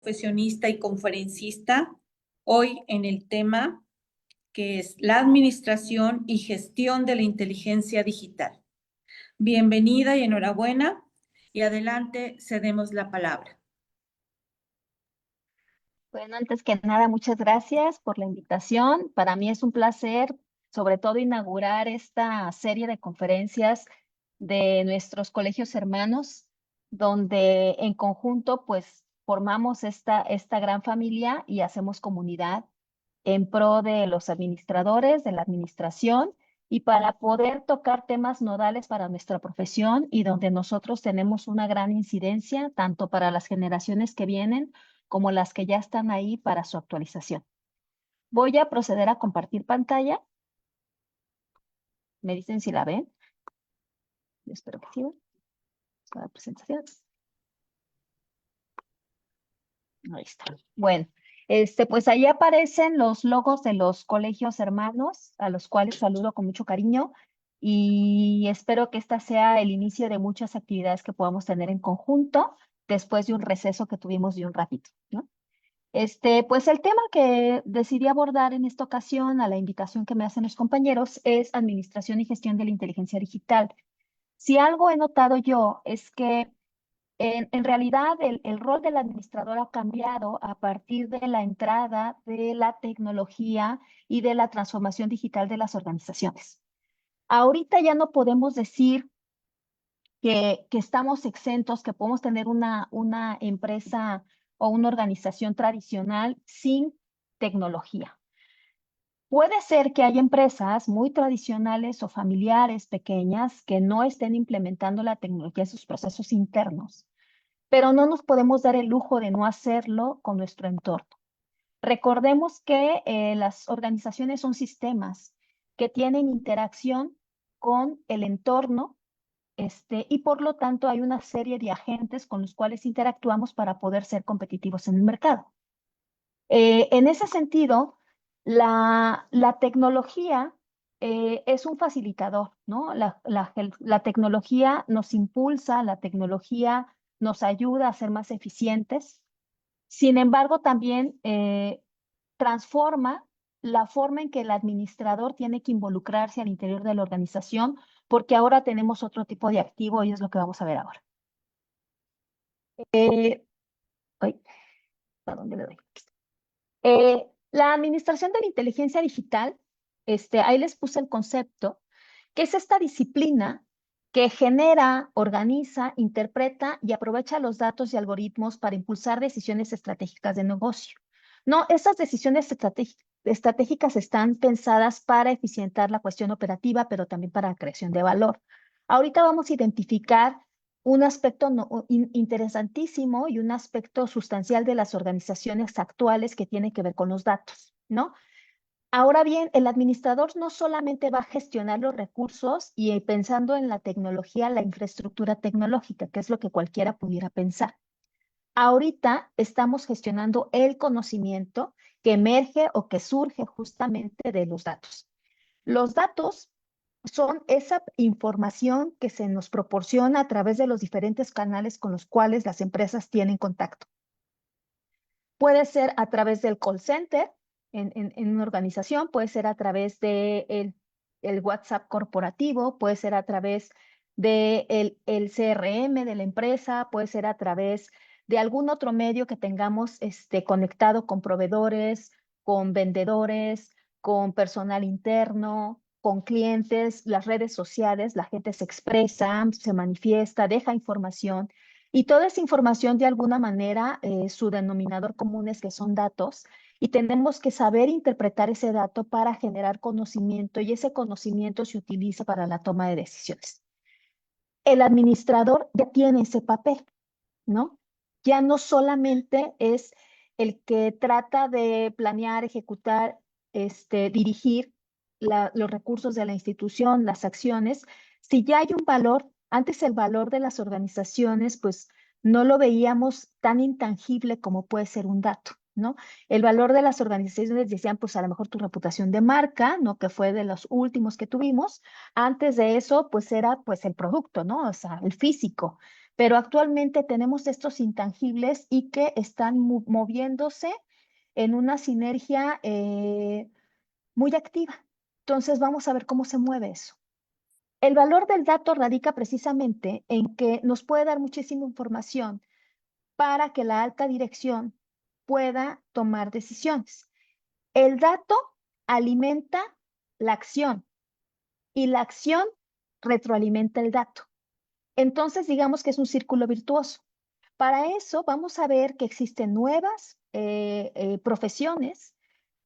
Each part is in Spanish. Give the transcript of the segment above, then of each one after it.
Profesionista y conferencista, hoy en el tema que es la administración y gestión de la inteligencia digital. Bienvenida y enhorabuena, y adelante cedemos la palabra. Bueno, antes que nada, muchas gracias por la invitación. Para mí es un placer, sobre todo, inaugurar esta serie de conferencias de nuestros colegios hermanos, donde en conjunto, pues, formamos esta gran familia y hacemos comunidad en pro de los administradores, de la administración, y para poder tocar temas nodales para nuestra profesión y donde nosotros tenemos una gran incidencia, tanto para las generaciones que vienen como las que ya están ahí para su actualización. Voy a proceder a compartir pantalla. Me dicen si la ven. Espero que sí. La presentación. Ahí está. Bueno, pues ahí aparecen los logos de los colegios hermanos, a los cuales saludo con mucho cariño y espero que esta sea el inicio de muchas actividades que podamos tener en conjunto después de un receso que tuvimos de un ratito, ¿no? Pues el tema que decidí abordar en esta ocasión, a la invitación que me hacen los compañeros, es administración y gestión de la inteligencia digital. Si algo he notado yo es que en realidad el rol del administrador ha cambiado a partir de la entrada de la tecnología y de la transformación digital de las organizaciones. Ahorita ya no podemos decir que estamos exentos, que podemos tener una empresa o una organización tradicional sin tecnología. Puede ser que haya empresas muy tradicionales o familiares pequeñas que no estén implementando la tecnología en sus procesos internos, pero no nos podemos dar el lujo de no hacerlo con nuestro entorno. Recordemos que las organizaciones son sistemas que tienen interacción con el entorno, y por lo tanto hay una serie de agentes con los cuales interactuamos para poder ser competitivos en el mercado. En ese sentido, la tecnología es un facilitador, ¿no? La tecnología nos impulsa, la tecnología nos ayuda a ser más eficientes. Sin embargo, también transforma la forma en que el administrador tiene que involucrarse al interior de la organización, porque ahora tenemos otro tipo de activo y es lo que vamos a ver ahora. Ay, ¿a dónde le doy? La administración de la inteligencia digital, ahí les puse el concepto, que es esta disciplina que genera, organiza, interpreta y aprovecha los datos y algoritmos para impulsar decisiones estratégicas de negocio. No, esas decisiones estratégicas están pensadas para eficientar la cuestión operativa, pero también para la creación de valor. Ahorita vamos a identificar un aspecto interesantísimo y un aspecto sustancial de las organizaciones actuales que tiene que ver con los datos, ¿no? Ahora bien, el administrador no solamente va a gestionar los recursos y pensando en la tecnología, la infraestructura tecnológica, que es lo que cualquiera pudiera pensar. Ahorita estamos gestionando el conocimiento que emerge o que surge justamente de los datos. Los datos son esa información que se nos proporciona a través de los diferentes canales con los cuales las empresas tienen contacto. Puede ser a través del call center en una organización, puede ser a través de el WhatsApp corporativo, puede ser a través del el CRM de la empresa, puede ser a través de algún otro medio que tengamos conectado con proveedores, con vendedores, con personal interno, con clientes, las redes sociales, la gente se expresa, se manifiesta, deja información. Y toda esa información, de alguna manera, su denominador común es que son datos y tenemos que saber interpretar ese dato para generar conocimiento y ese conocimiento se utiliza para la toma de decisiones. El administrador ya tiene ese papel, ¿no? Ya no solamente es el que trata de planear, ejecutar, dirigir los recursos de la institución, las acciones. Si ya hay un valor, antes el valor de las organizaciones, pues no lo veíamos tan intangible como puede ser un dato, ¿no? El valor de las organizaciones decían, pues a lo mejor tu reputación de marca, ¿no? Que fue de los últimos que tuvimos. Antes de eso, pues era pues el producto, ¿no? O sea, el físico. pero actualmente tenemos estos intangibles y que están moviéndose en una sinergia muy activa. Entonces vamos a ver cómo se mueve eso. El valor del dato radica precisamente en que nos puede dar muchísima información para que la alta dirección pueda tomar decisiones. El dato alimenta la acción y la acción retroalimenta el dato. Entonces, digamos que es un círculo virtuoso. Para eso, vamos a ver que existen nuevas profesiones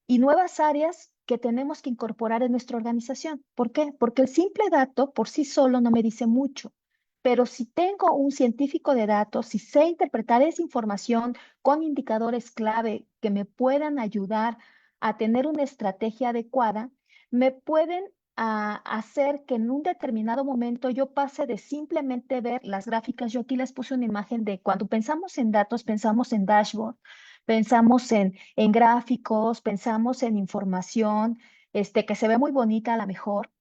y nuevas áreas que tenemos que incorporar en nuestra organización. ¿Por qué? Porque el simple dato por sí solo no me dice mucho. Pero si tengo un científico de datos, si sé interpretar esa información con indicadores clave que me puedan ayudar a tener una estrategia adecuada, me pueden hacer que en un determinado momento yo pase de simplemente ver las gráficas. Yo aquí les puse una imagen de cuando pensamos en datos, pensamos en dashboard, pensamos en gráficos, pensamos en información, que se ve muy bonita a lo mejor,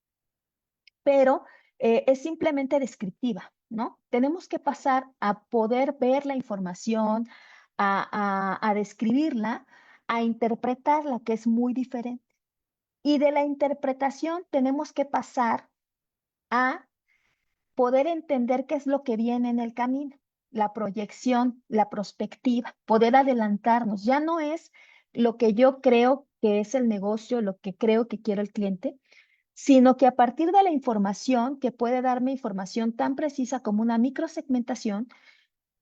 pero es simplemente descriptiva, ¿no? Tenemos que pasar a poder ver la información, a describirla, a interpretarla, que es muy diferente. Y de la interpretación tenemos que pasar a poder entender qué es lo que viene en el camino, la proyección, la prospectiva, poder adelantarnos. Ya no es lo que yo creo que es el negocio, lo que creo que quiere el cliente, sino que a partir de la información, que puede darme información tan precisa como una microsegmentación,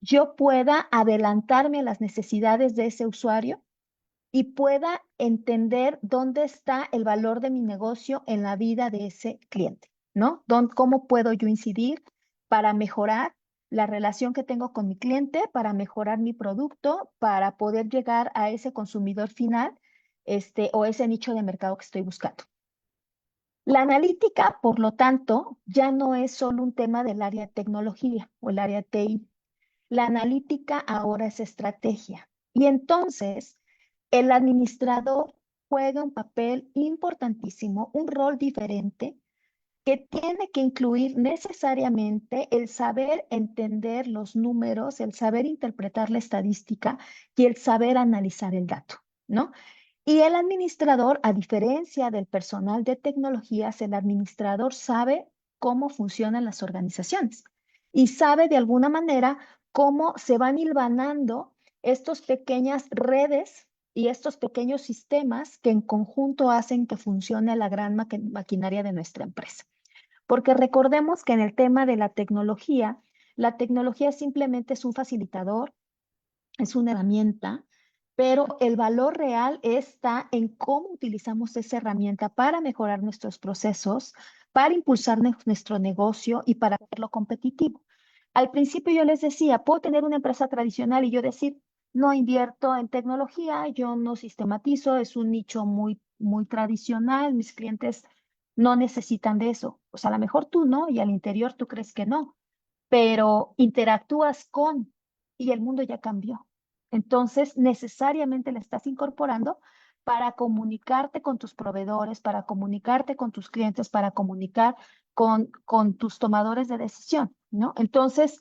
yo pueda adelantarme a las necesidades de ese usuario y pueda entender dónde está el valor de mi negocio en la vida de ese cliente, ¿no? ¿Cómo puedo yo incidir para mejorar la relación que tengo con mi cliente, para mejorar mi producto, para poder llegar a ese consumidor final, o ese nicho de mercado que estoy buscando? La analítica, por lo tanto, ya no es solo un tema del área de tecnología o el área de TI. La analítica ahora es estrategia. Y entonces, el administrador juega un papel importantísimo, un rol diferente que tiene que incluir necesariamente el saber entender los números, el saber interpretar la estadística y el saber analizar el dato, ¿no? Y el administrador, a diferencia del personal de tecnologías, el administrador sabe cómo funcionan las organizaciones y sabe de alguna manera cómo se van hilvanando estas pequeñas redes y estos pequeños sistemas que en conjunto hacen que funcione la gran maquinaria de nuestra empresa. Porque recordemos que en el tema de la tecnología simplemente es un facilitador, es una herramienta, pero el valor real está en cómo utilizamos esa herramienta para mejorar nuestros procesos, para impulsar nuestro negocio y para hacerlo competitivo. Al principio yo les decía, puedo tener una empresa tradicional y yo decir, no invierto en tecnología, yo no sistematizo, es un nicho muy, muy tradicional, mis clientes no necesitan de eso. Pues a lo mejor tú no, y al interior tú crees que no, pero interactúas con y el mundo ya cambió. Entonces, necesariamente le estás incorporando para comunicarte con tus proveedores, para comunicarte con tus clientes, para comunicar con tus tomadores de decisión, ¿no? Entonces,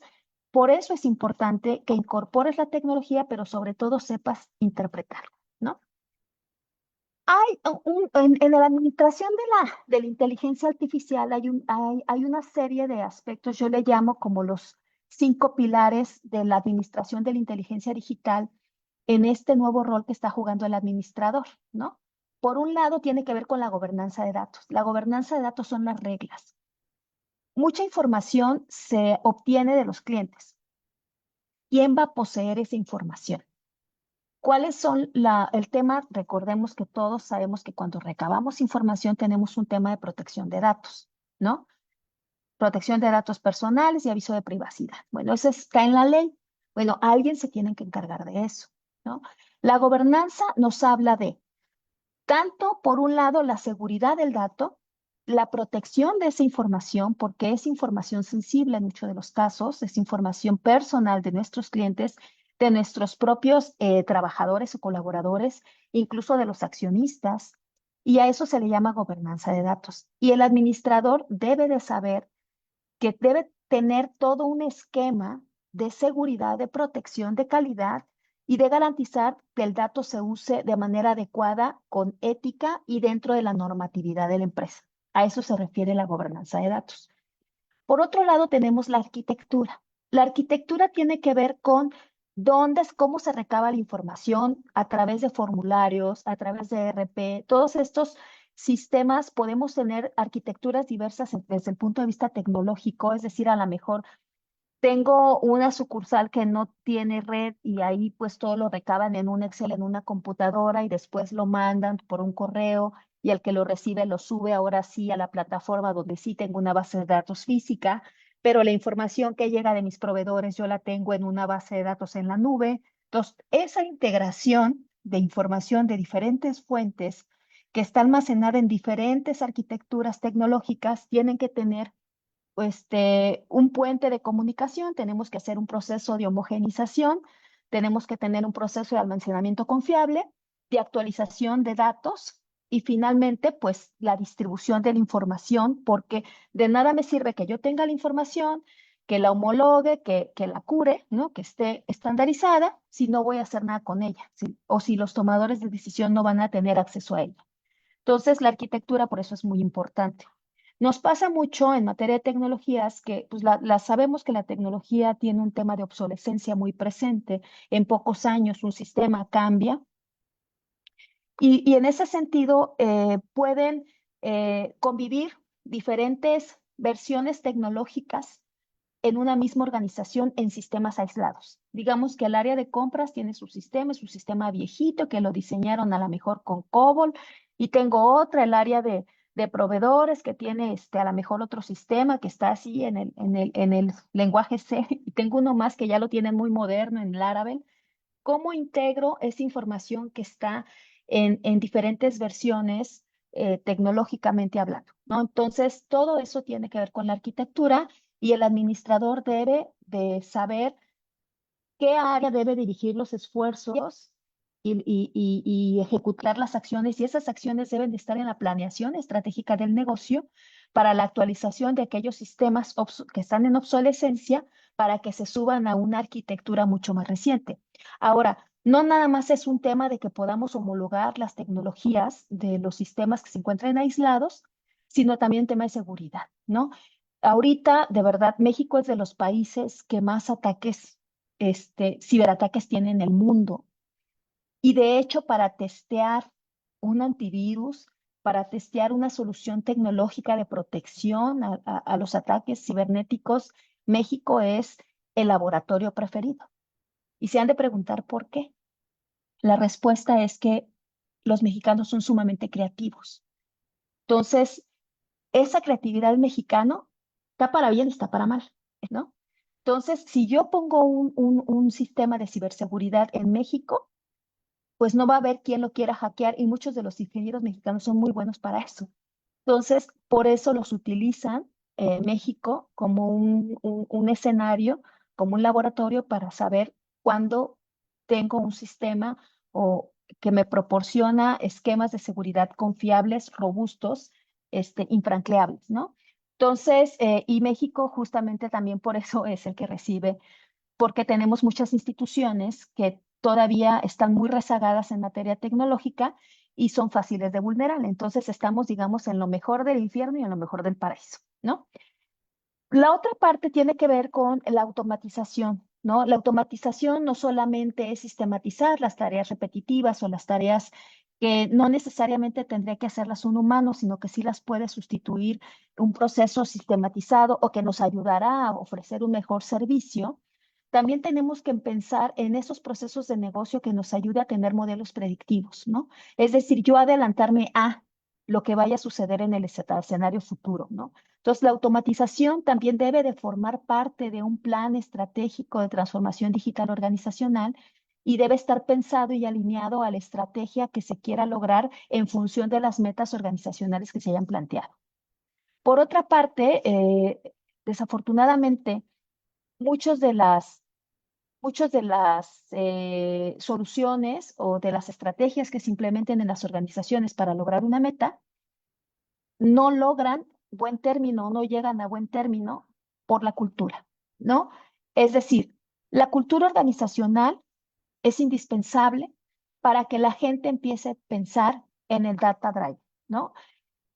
por eso es importante que incorpores la tecnología, pero sobre todo sepas interpretarla, ¿no? En la administración de la inteligencia artificial hay una serie de aspectos, yo le llamo como los 5 pilares de la administración de la inteligencia digital en este nuevo rol que está jugando el administrador, ¿no? Por un lado, tiene que ver con la gobernanza de datos. La gobernanza de datos son las reglas. Mucha información se obtiene de los clientes. ¿Quién va a poseer esa información? ¿Cuáles son el tema? Recordemos que todos sabemos que cuando recabamos información tenemos un tema de protección de datos, ¿no? Protección de datos personales y aviso de privacidad. Bueno, eso está en la ley. Bueno, alguien se tiene que encargar de eso, ¿no? La gobernanza nos habla de tanto, por un lado, la seguridad del dato, la protección de esa información, porque es información sensible en muchos de los casos, es información personal de nuestros clientes, de nuestros propios trabajadores o colaboradores, incluso de los accionistas, y a eso se le llama gobernanza de datos. Y el administrador debe de saber que debe tener todo un esquema de seguridad, de protección, de calidad y de garantizar que el dato se use de manera adecuada, con ética y dentro de la normatividad de la empresa. A eso se refiere la gobernanza de datos. Por otro lado, tenemos la arquitectura. La arquitectura tiene que ver con cómo se recaba la información a través de formularios, a través de ERP. Todos estos sistemas podemos tener arquitecturas diversas desde el punto de vista tecnológico, es decir, a lo mejor tengo una sucursal que no tiene red y ahí pues todo lo recaban en un Excel, en una computadora y después lo mandan por un correo y el que lo recibe lo sube ahora sí a la plataforma donde sí tengo una base de datos física, pero la información que llega de mis proveedores yo la tengo en una base de datos en la nube. Entonces, esa integración de información de diferentes fuentes que está almacenada en diferentes arquitecturas tecnológicas tienen que tener un puente de comunicación, tenemos que hacer un proceso de homogenización, tenemos que tener un proceso de almacenamiento confiable, de actualización de datos y finalmente, pues la distribución de la información, porque de nada me sirve que yo tenga la información, que la homologue, que la cure, ¿no? Que esté estandarizada, si no voy a hacer nada con ella, o si los tomadores de decisión no van a tener acceso a ella. Entonces, la arquitectura por eso es muy importante. Nos pasa mucho en materia de tecnologías que pues, sabemos que la tecnología tiene un tema de obsolescencia muy presente. En pocos años un sistema cambia y en ese sentido pueden convivir diferentes versiones tecnológicas en una misma organización en sistemas aislados. Digamos que el área de compras tiene su sistema, es un sistema viejito que lo diseñaron a lo mejor con COBOL, y tengo otra, el área de proveedores que tiene a lo mejor otro sistema que está así en el lenguaje C, y tengo uno más que ya lo tienen muy moderno en Laravel. ¿Cómo integro esa información que está en diferentes versiones tecnológicamente hablando? ¿No? Entonces, todo eso tiene que ver con la arquitectura y el administrador debe de saber qué área debe dirigir los esfuerzos y ejecutar las acciones, y esas acciones deben de estar en la planeación estratégica del negocio para la actualización de aquellos sistemas que están en obsolescencia para que se suban a una arquitectura mucho más reciente. Ahora, no nada más es un tema de que podamos homologar las tecnologías de los sistemas que se encuentran aislados, sino también tema de seguridad, ¿no? Ahorita, de verdad, México es de los países que más ataques ciberataques tiene en el mundo. Y de hecho, para testear un antivirus, para testear una solución tecnológica de protección a los ataques cibernéticos, México es el laboratorio preferido. Y se han de preguntar por qué. La respuesta es que los mexicanos son sumamente creativos. Entonces, esa creatividad mexicana está para bien, está para mal, ¿no? Entonces, si yo pongo un sistema de ciberseguridad en México, pues no va a haber quien lo quiera hackear, y muchos de los ingenieros mexicanos son muy buenos para eso. Entonces, por eso los utilizan México como un escenario, como un laboratorio para saber cuándo tengo un sistema o que me proporciona esquemas de seguridad confiables, robustos, infranqueables, ¿no? Entonces, y México justamente también por eso es el que recibe, porque tenemos muchas instituciones que todavía están muy rezagadas en materia tecnológica y son fáciles de vulnerar. Entonces estamos, digamos, en lo mejor del infierno y en lo mejor del paraíso, ¿no? La otra parte tiene que ver con la automatización, ¿no? La automatización no solamente es sistematizar las tareas repetitivas o las tareas que no necesariamente tendría que hacerlas un humano, sino que sí las puede sustituir un proceso sistematizado o que nos ayudará a ofrecer un mejor servicio. También tenemos que pensar en esos procesos de negocio que nos ayude a tener modelos predictivos, ¿no? Es decir, yo adelantarme a lo que vaya a suceder en el escenario futuro, ¿no? Entonces, la automatización también debe de formar parte de un plan estratégico de transformación digital organizacional y debe estar pensado y alineado a la estrategia que se quiera lograr en función de las metas organizacionales que se hayan planteado. Por otra parte, desafortunadamente, muchos de las soluciones o de las estrategias que se implementen en las organizaciones para lograr una meta no logran buen término, no llegan a buen término por la cultura, ¿no? Es decir, La cultura organizacional es indispensable para que la gente empiece a pensar en el data drive, ¿no?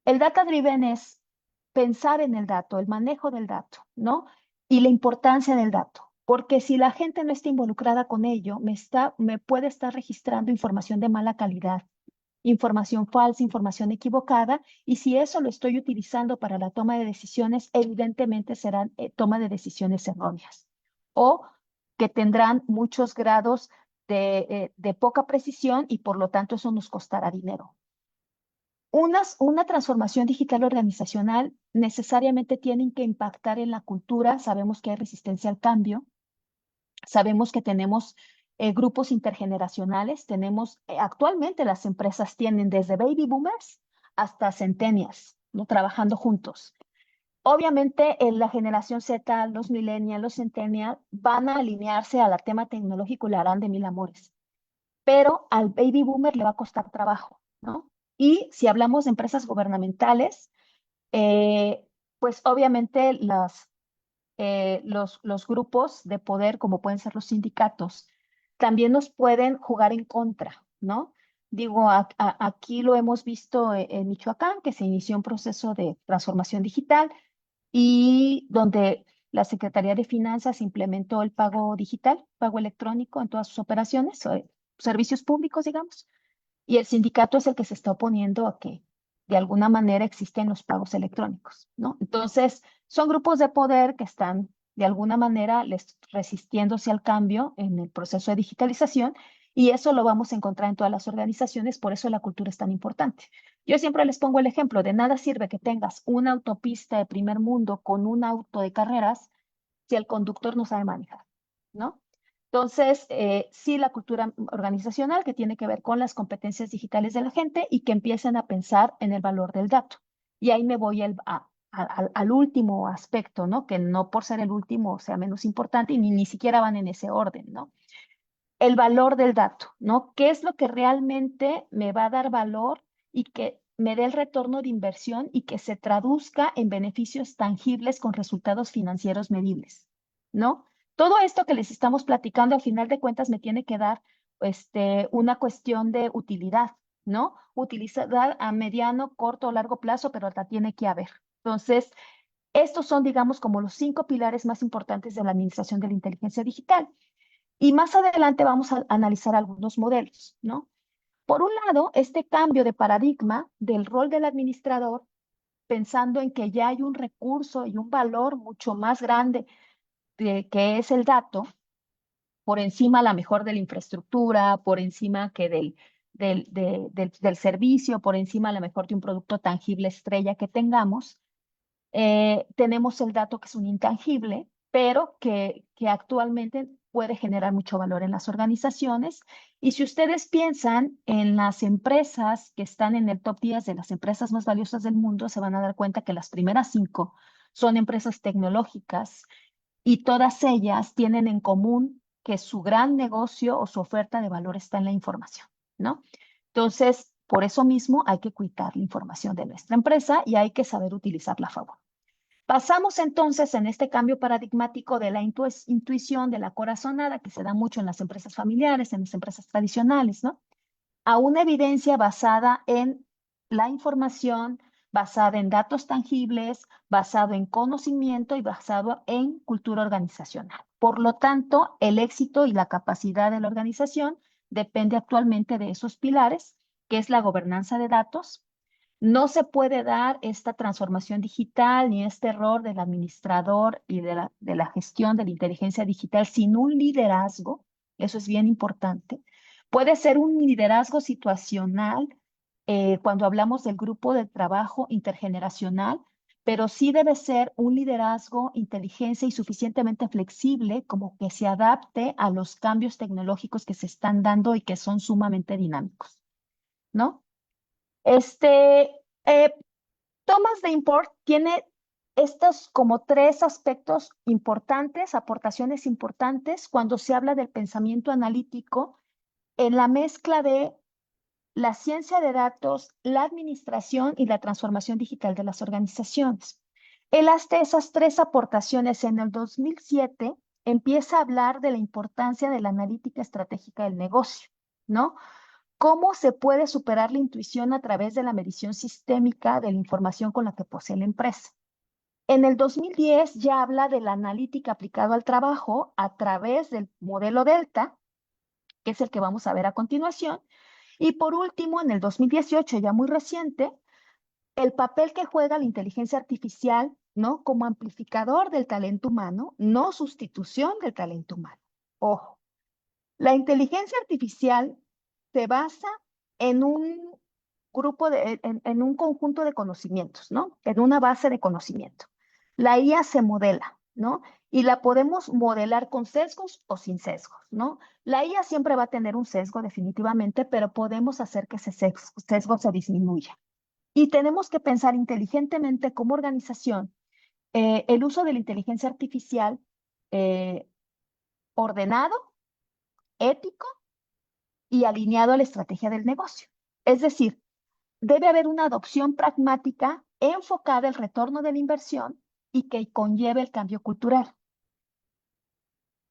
El data driven es pensar en el dato, el manejo del dato, ¿no? Y la importancia del dato. Porque si la gente no está involucrada con ello, me puede estar registrando información de mala calidad, información falsa, información equivocada, y si eso lo estoy utilizando para la toma de decisiones, evidentemente serán toma de decisiones erróneas o que tendrán muchos grados de poca precisión y por lo tanto eso nos costará dinero. Una transformación digital organizacional necesariamente tienen que impactar en la cultura. Sabemos que hay resistencia al cambio. Sabemos que tenemos grupos intergeneracionales. Actualmente las empresas tienen desde baby boomers hasta centennials, ¿no? Trabajando juntos. Obviamente, en la generación Z, los millennials, los centennials van a alinearse al tema tecnológico y le harán de mil amores, pero al baby boomer le va a costar trabajo, ¿no? Y si hablamos de empresas gubernamentales, eh, pues obviamente los grupos de poder, como pueden ser los sindicatos, también nos pueden jugar en contra, ¿no? Digo, aquí lo hemos visto en Michoacán, que se inició un proceso de transformación digital y donde la Secretaría de Finanzas implementó el pago digital, pago electrónico en todas sus operaciones, servicios públicos, digamos, y el sindicato es el que se está oponiendo a que de alguna manera existen los pagos electrónicos, ¿no? Entonces, son grupos de poder que están de alguna manera resistiéndose al cambio en el proceso de digitalización y eso lo vamos a encontrar en todas las organizaciones, por eso la cultura es tan importante. Yo siempre les pongo el ejemplo, de nada sirve que tengas una autopista de primer mundo con un auto de carreras si el conductor no sabe manejar, ¿no? Entonces, sí, la cultura organizacional que tiene que ver con las competencias digitales de la gente y que empiecen a pensar en el valor del dato. Y ahí me voy al último aspecto, ¿no? Que no por ser el último sea menos importante y ni siquiera van en ese orden, ¿no? El valor del dato, ¿no? ¿Qué es lo que realmente me va a dar valor y que me dé el retorno de inversión y que se traduzca en beneficios tangibles con resultados financieros medibles, ¿no? Todo esto que les estamos platicando, al final de cuentas, me tiene que dar una cuestión de utilidad, ¿no? Utilidad a mediano, corto o largo plazo, pero la tiene que haber. Entonces, estos son, digamos, como los 5 pilares más importantes de la administración de la inteligencia digital. Y más adelante vamos a analizar algunos modelos, ¿no? Por un lado, este cambio de paradigma del rol del administrador, pensando en que ya hay un recurso y un valor mucho más grande que es el dato, por encima a la mejor de la infraestructura, por encima que del servicio, por encima a la mejor de un producto tangible estrella que tengamos. Tenemos el dato que es un intangible, pero que actualmente puede generar mucho valor en las organizaciones. Y si ustedes piensan en las empresas que están en el top 10 de las empresas más valiosas del mundo, se van a dar cuenta que las primeras 5 son empresas tecnológicas y todas ellas tienen en común que su gran negocio o su oferta de valor está en la información, ¿no? Entonces, por eso mismo hay que cuidar la información de nuestra empresa y hay que saber utilizarla a favor. Pasamos entonces en este cambio paradigmático de la intuición, de la corazonada, que se da mucho en las empresas familiares, en las empresas tradicionales, ¿no? A una evidencia basada en la información, basada en datos tangibles, basado en conocimiento y basado en cultura organizacional. Por lo tanto, el éxito y la capacidad de la organización depende actualmente de esos pilares, que es la gobernanza de datos. No se puede dar esta transformación digital ni este error del administrador y de la gestión de la inteligencia digital sin un liderazgo. Eso es bien importante. Puede ser un liderazgo situacional cuando hablamos del grupo de trabajo intergeneracional, pero sí debe ser un liderazgo, inteligencia y suficientemente flexible como que se adapte a los cambios tecnológicos que se están dando y que son sumamente dinámicos, ¿no? Este, eh, Thomas Davenport tiene estos como 3 aspectos importantes, aportaciones importantes cuando se habla del pensamiento analítico en la mezcla de la ciencia de datos, la administración y la transformación digital de las organizaciones. Él hace esas 3 aportaciones en el 2007 empieza a hablar de la importancia de la analítica estratégica del negocio, ¿no? ¿Cómo se puede superar la intuición a través de la medición sistémica de la información con la que posee la empresa? En el 2010 ya habla de la analítica aplicada al trabajo a través del modelo Delta, que es el que vamos a ver a continuación. Y por último, en el 2018, ya muy reciente, el papel que juega la inteligencia artificial, ¿no? Como amplificador del talento humano, no sustitución del talento humano. Ojo, la inteligencia artificial se basa en un en un conjunto de conocimientos, ¿no? En una base de conocimiento. La IA se modela, ¿no? Y la podemos modelar con sesgos o sin sesgos, ¿no? La IA siempre va a tener un sesgo definitivamente, pero podemos hacer que ese sesgo se disminuya. Y tenemos que pensar inteligentemente como organización el uso de la inteligencia artificial eh, ordenado, ético y alineado a la estrategia del negocio. Es decir, debe haber una adopción pragmática enfocada al retorno de la inversión y que conlleve el cambio cultural.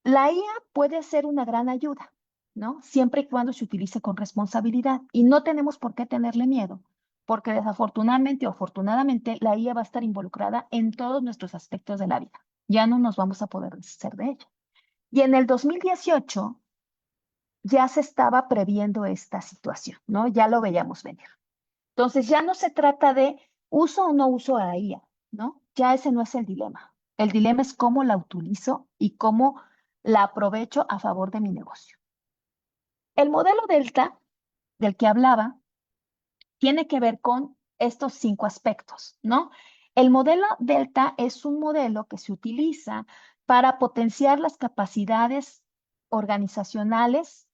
La IA puede ser una gran ayuda, ¿no? Siempre y cuando se utilice con responsabilidad. Y no tenemos por qué tenerle miedo, porque desafortunadamente o afortunadamente la IA va a estar involucrada en todos nuestros aspectos de la vida. Ya no nos vamos a poder deshacer de ella. Y en el 2018 ya se estaba previendo esta situación, ¿no? Ya lo veíamos venir. Entonces ya no se trata de uso o no uso a la IA, ¿no? Ya ese no es el dilema. El dilema es cómo la utilizo y cómo la aprovecho a favor de mi negocio. El modelo Delta del que hablaba tiene que ver con estos 5 aspectos, ¿no? El modelo Delta es un modelo que se utiliza para potenciar las capacidades organizacionales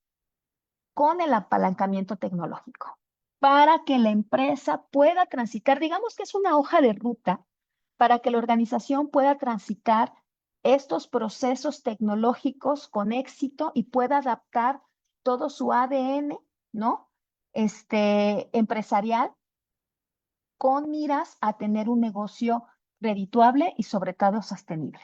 con el apalancamiento tecnológico, para que la empresa pueda transitar, digamos que es una hoja de ruta, para que la organización pueda transitar estos procesos tecnológicos con éxito y pueda adaptar todo su ADN, ¿no? Empresarial con miras a tener un negocio redituable y sobre todo sostenible.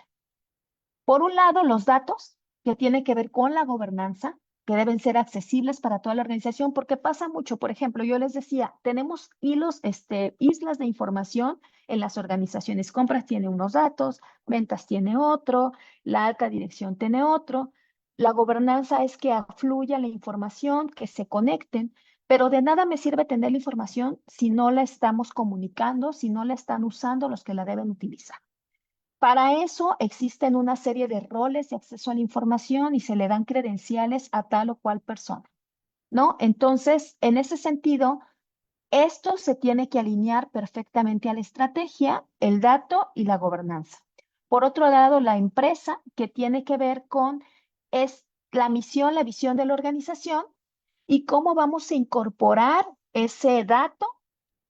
Por un lado, los datos que tienen que ver con la gobernanza, que deben ser accesibles para toda la organización, porque pasa mucho. Por ejemplo, yo les decía, tenemos islas de información en las organizaciones. Compras tiene unos datos, ventas tiene otro, la alta dirección tiene otro. La gobernanza es que afluya la información, que se conecten, pero de nada me sirve tener la información si no la estamos comunicando, si no la están usando los que la deben utilizar. Para eso existen una serie de roles de acceso a la información y se le dan credenciales a tal o cual persona, ¿no? Entonces, en ese sentido, esto se tiene que alinear perfectamente a la estrategia, el dato y la gobernanza. Por otro lado, la empresa, que tiene que ver con es la misión, la visión de la organización y cómo vamos a incorporar ese dato,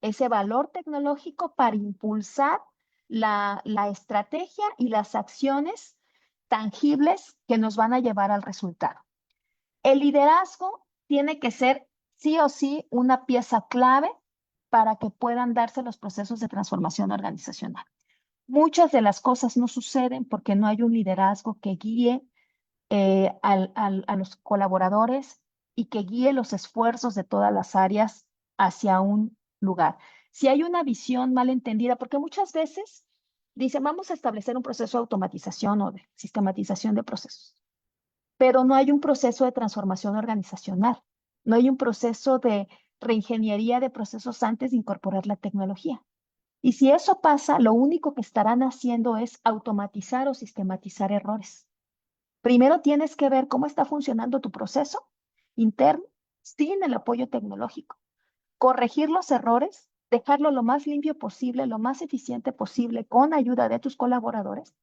ese valor tecnológico para impulsar la estrategia y las acciones tangibles que nos van a llevar al resultado. El liderazgo tiene que ser sí o sí una pieza clave para que puedan darse los procesos de transformación organizacional. Muchas de las cosas no suceden porque no hay un liderazgo que guíe a los colaboradores y que guíe los esfuerzos de todas las áreas hacia un lugar. Si hay una visión mal entendida, porque muchas veces dicen, vamos a establecer un proceso de automatización o de sistematización de procesos, pero no hay un proceso de transformación organizacional, no hay un proceso de reingeniería de procesos antes de incorporar la tecnología. Y si eso pasa, lo único que estarán haciendo es automatizar o sistematizar errores. Primero tienes que ver cómo está funcionando tu proceso interno sin el apoyo tecnológico. Corregir los errores, dejarlo lo más limpio posible, lo más eficiente posible, con ayuda de tus colaboradores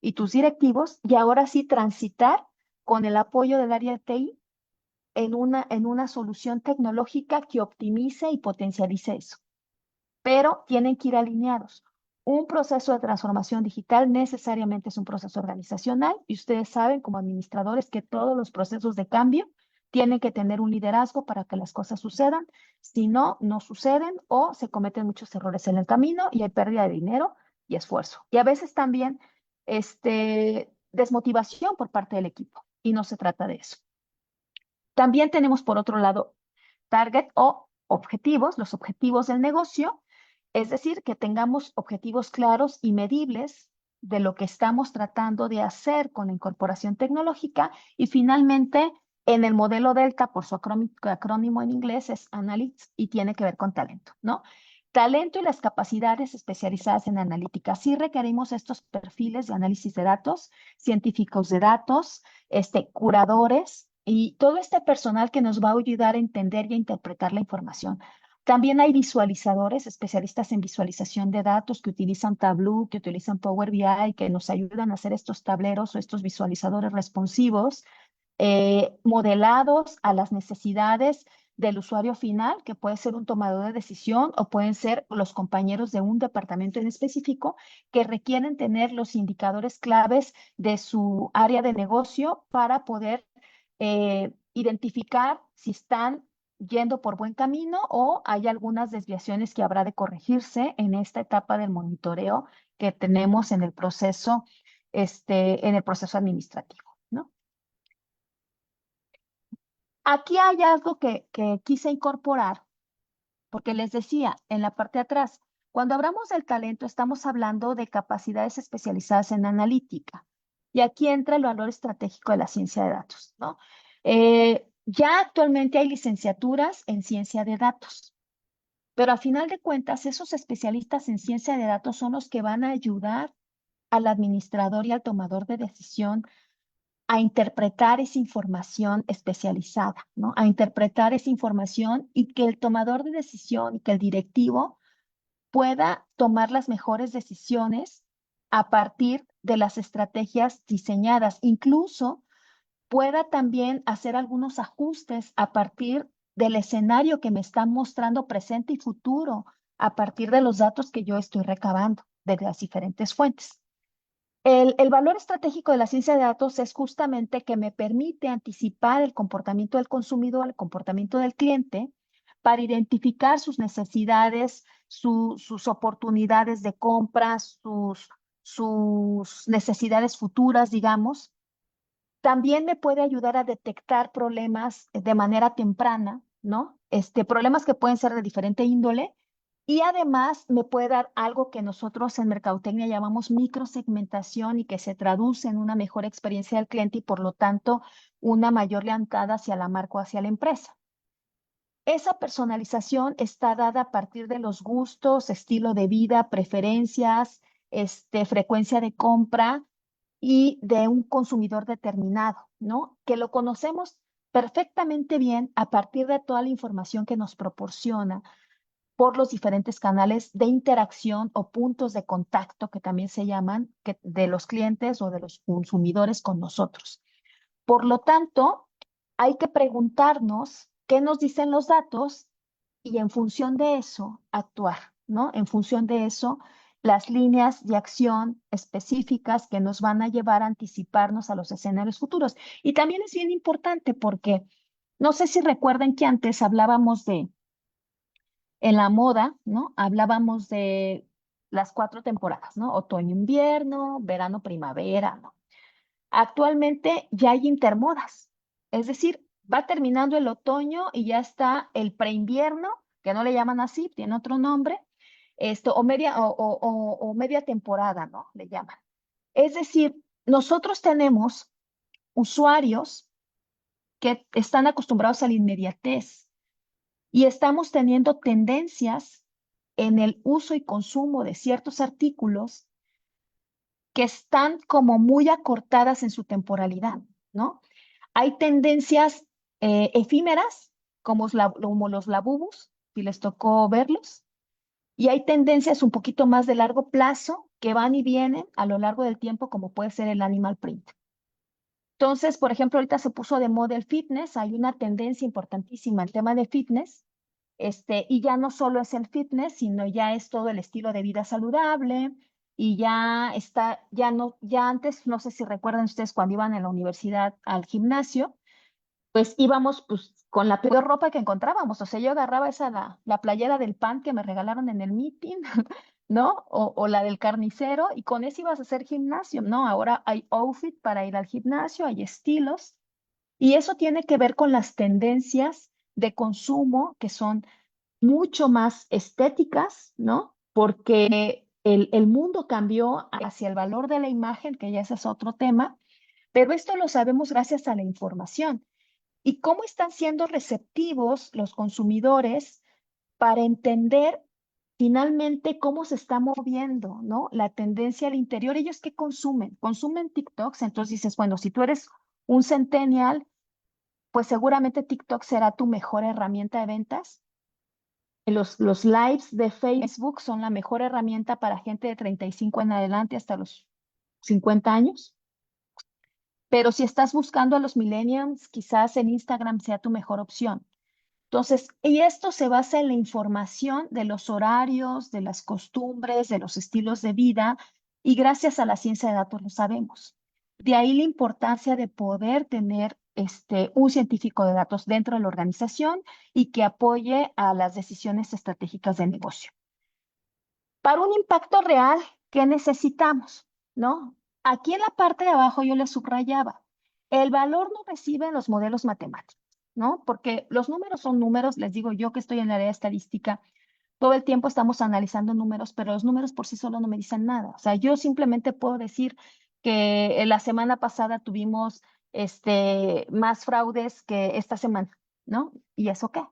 y tus directivos, y ahora sí transitar con el apoyo del área de TI en una solución tecnológica que optimice y potencialice eso. Pero tienen que ir alineados. Un proceso de transformación digital necesariamente es un proceso organizacional y ustedes saben como administradores que todos los procesos de cambio tienen que tener un liderazgo para que las cosas sucedan. Si no, no suceden o se cometen muchos errores en el camino y hay pérdida de dinero y esfuerzo. Y a veces también desmotivación por parte del equipo, y no se trata de eso. También tenemos, por otro lado, target o objetivos, los objetivos del negocio, es decir, que tengamos objetivos claros y medibles de lo que estamos tratando de hacer con la incorporación tecnológica. Y finalmente, en el modelo Delta, por su acrónimo en inglés, es Analytics y tiene que ver con talento, ¿no? Talento y las capacidades especializadas en analítica. Sí requerimos estos perfiles de análisis de datos, científicos de datos, curadores y todo este personal que nos va a ayudar a entender y a interpretar la información. También hay visualizadores, especialistas en visualización de datos que utilizan Tableau, que utilizan Power BI, que nos ayudan a hacer estos tableros o estos visualizadores responsivos, modelados a las necesidades del usuario final, que puede ser un tomador de decisión o pueden ser los compañeros de un departamento en específico que requieren tener los indicadores claves de su área de negocio para poder identificar si están yendo por buen camino o hay algunas desviaciones que habrá de corregirse en esta etapa del monitoreo que tenemos en el proceso administrativo, ¿no? Aquí hay algo que quise incorporar, porque les decía en la parte de atrás, cuando hablamos del talento, estamos hablando de capacidades especializadas en analítica. Y aquí entra el valor estratégico de la ciencia de datos, ¿no? Ya actualmente hay licenciaturas en ciencia de datos, pero a final de cuentas, esos especialistas en ciencia de datos son los que van a ayudar al administrador y al tomador de decisión a interpretar esa información especializada, ¿no? A interpretar esa información y que el tomador de decisión y que el directivo pueda tomar las mejores decisiones a partir de las estrategias diseñadas. Incluso pueda también hacer algunos ajustes a partir del escenario que me está mostrando presente y futuro, a partir de los datos que yo estoy recabando de las diferentes fuentes. El valor estratégico de la ciencia de datos es justamente que me permite anticipar el comportamiento del consumidor, el comportamiento del cliente, para identificar sus necesidades, sus oportunidades de compra, sus necesidades futuras, digamos. También me puede ayudar a detectar problemas de manera temprana, ¿no? Problemas que pueden ser de diferente índole. Y además me puede dar algo que nosotros en mercadotecnia llamamos microsegmentación y que se traduce en una mejor experiencia del cliente y por lo tanto una mayor lealtad hacia la marca o hacia la empresa. Esa personalización está dada a partir de los gustos, estilo de vida, preferencias, frecuencia de compra y de un consumidor determinado, ¿no? Que lo conocemos perfectamente bien a partir de toda la información que nos proporciona por los diferentes canales de interacción o puntos de contacto que también se llaman de los clientes o de los consumidores con nosotros. Por lo tanto, hay que preguntarnos qué nos dicen los datos y en función de eso actuar, ¿no? En función de eso, las líneas de acción específicas que nos van a llevar a anticiparnos a los escenarios futuros. Y también es bien importante porque no sé si recuerden que antes hablábamos en la moda, ¿no? Hablábamos de las 4 temporadas, ¿no? Otoño, invierno, verano, primavera, ¿no? Actualmente ya hay intermodas, es decir, va terminando el otoño y ya está el preinvierno, que no le llaman así, tiene otro nombre, o media temporada, ¿no? Le llaman. Es decir, nosotros tenemos usuarios que están acostumbrados a la inmediatez y estamos teniendo tendencias en el uso y consumo de ciertos artículos que están como muy acortadas en su temporalidad, ¿no? Hay tendencias efímeras, como los labubus, si les tocó verlos, y hay tendencias un poquito más de largo plazo que van y vienen a lo largo del tiempo, como puede ser el animal print. Entonces, por ejemplo, ahorita se puso de moda el fitness, hay una tendencia importantísima el tema de fitness, y ya no solo es el fitness, sino ya es todo el estilo de vida saludable y ya está, ya no, ya antes, no sé si recuerdan ustedes cuando iban a la universidad al gimnasio, pues íbamos pues con la peor ropa que encontrábamos, o sea, yo agarraba la playera del PAN que me regalaron en el meeting, ¿no? O la del carnicero, y con eso ibas a hacer gimnasio, ¿no? Ahora hay outfit para ir al gimnasio, hay estilos, y eso tiene que ver con las tendencias de consumo que son mucho más estéticas, ¿no? Porque el mundo cambió hacia el valor de la imagen, que ya ese es otro tema, pero esto lo sabemos gracias a la información. ¿Y cómo están siendo receptivos los consumidores para entender finalmente cómo se está moviendo, ¿no? La tendencia al interior? ¿Ellos qué consumen? Consumen TikToks, entonces dices, bueno, si tú eres un centennial, pues seguramente TikTok será tu mejor herramienta de ventas. Los lives de Facebook son la mejor herramienta para gente de 35 en adelante hasta los 50 años. Pero si estás buscando a los millennials, quizás en Instagram sea tu mejor opción. Entonces, y esto se basa en la información de los horarios, de las costumbres, de los estilos de vida, y gracias a la ciencia de datos lo sabemos. De ahí la importancia de poder tener un científico de datos dentro de la organización y que apoye a las decisiones estratégicas del negocio. Para un impacto real, ¿qué necesitamos? ¿No? Aquí en la parte de abajo yo le subrayaba, el valor no recibe en los modelos matemáticos, ¿no? Porque los números son números, les digo yo que estoy en el área de estadística, todo el tiempo estamos analizando números, pero los números por sí solos no me dicen nada. O sea, yo simplemente puedo decir que la semana pasada tuvimos más fraudes que esta semana, ¿no? ¿Y eso qué?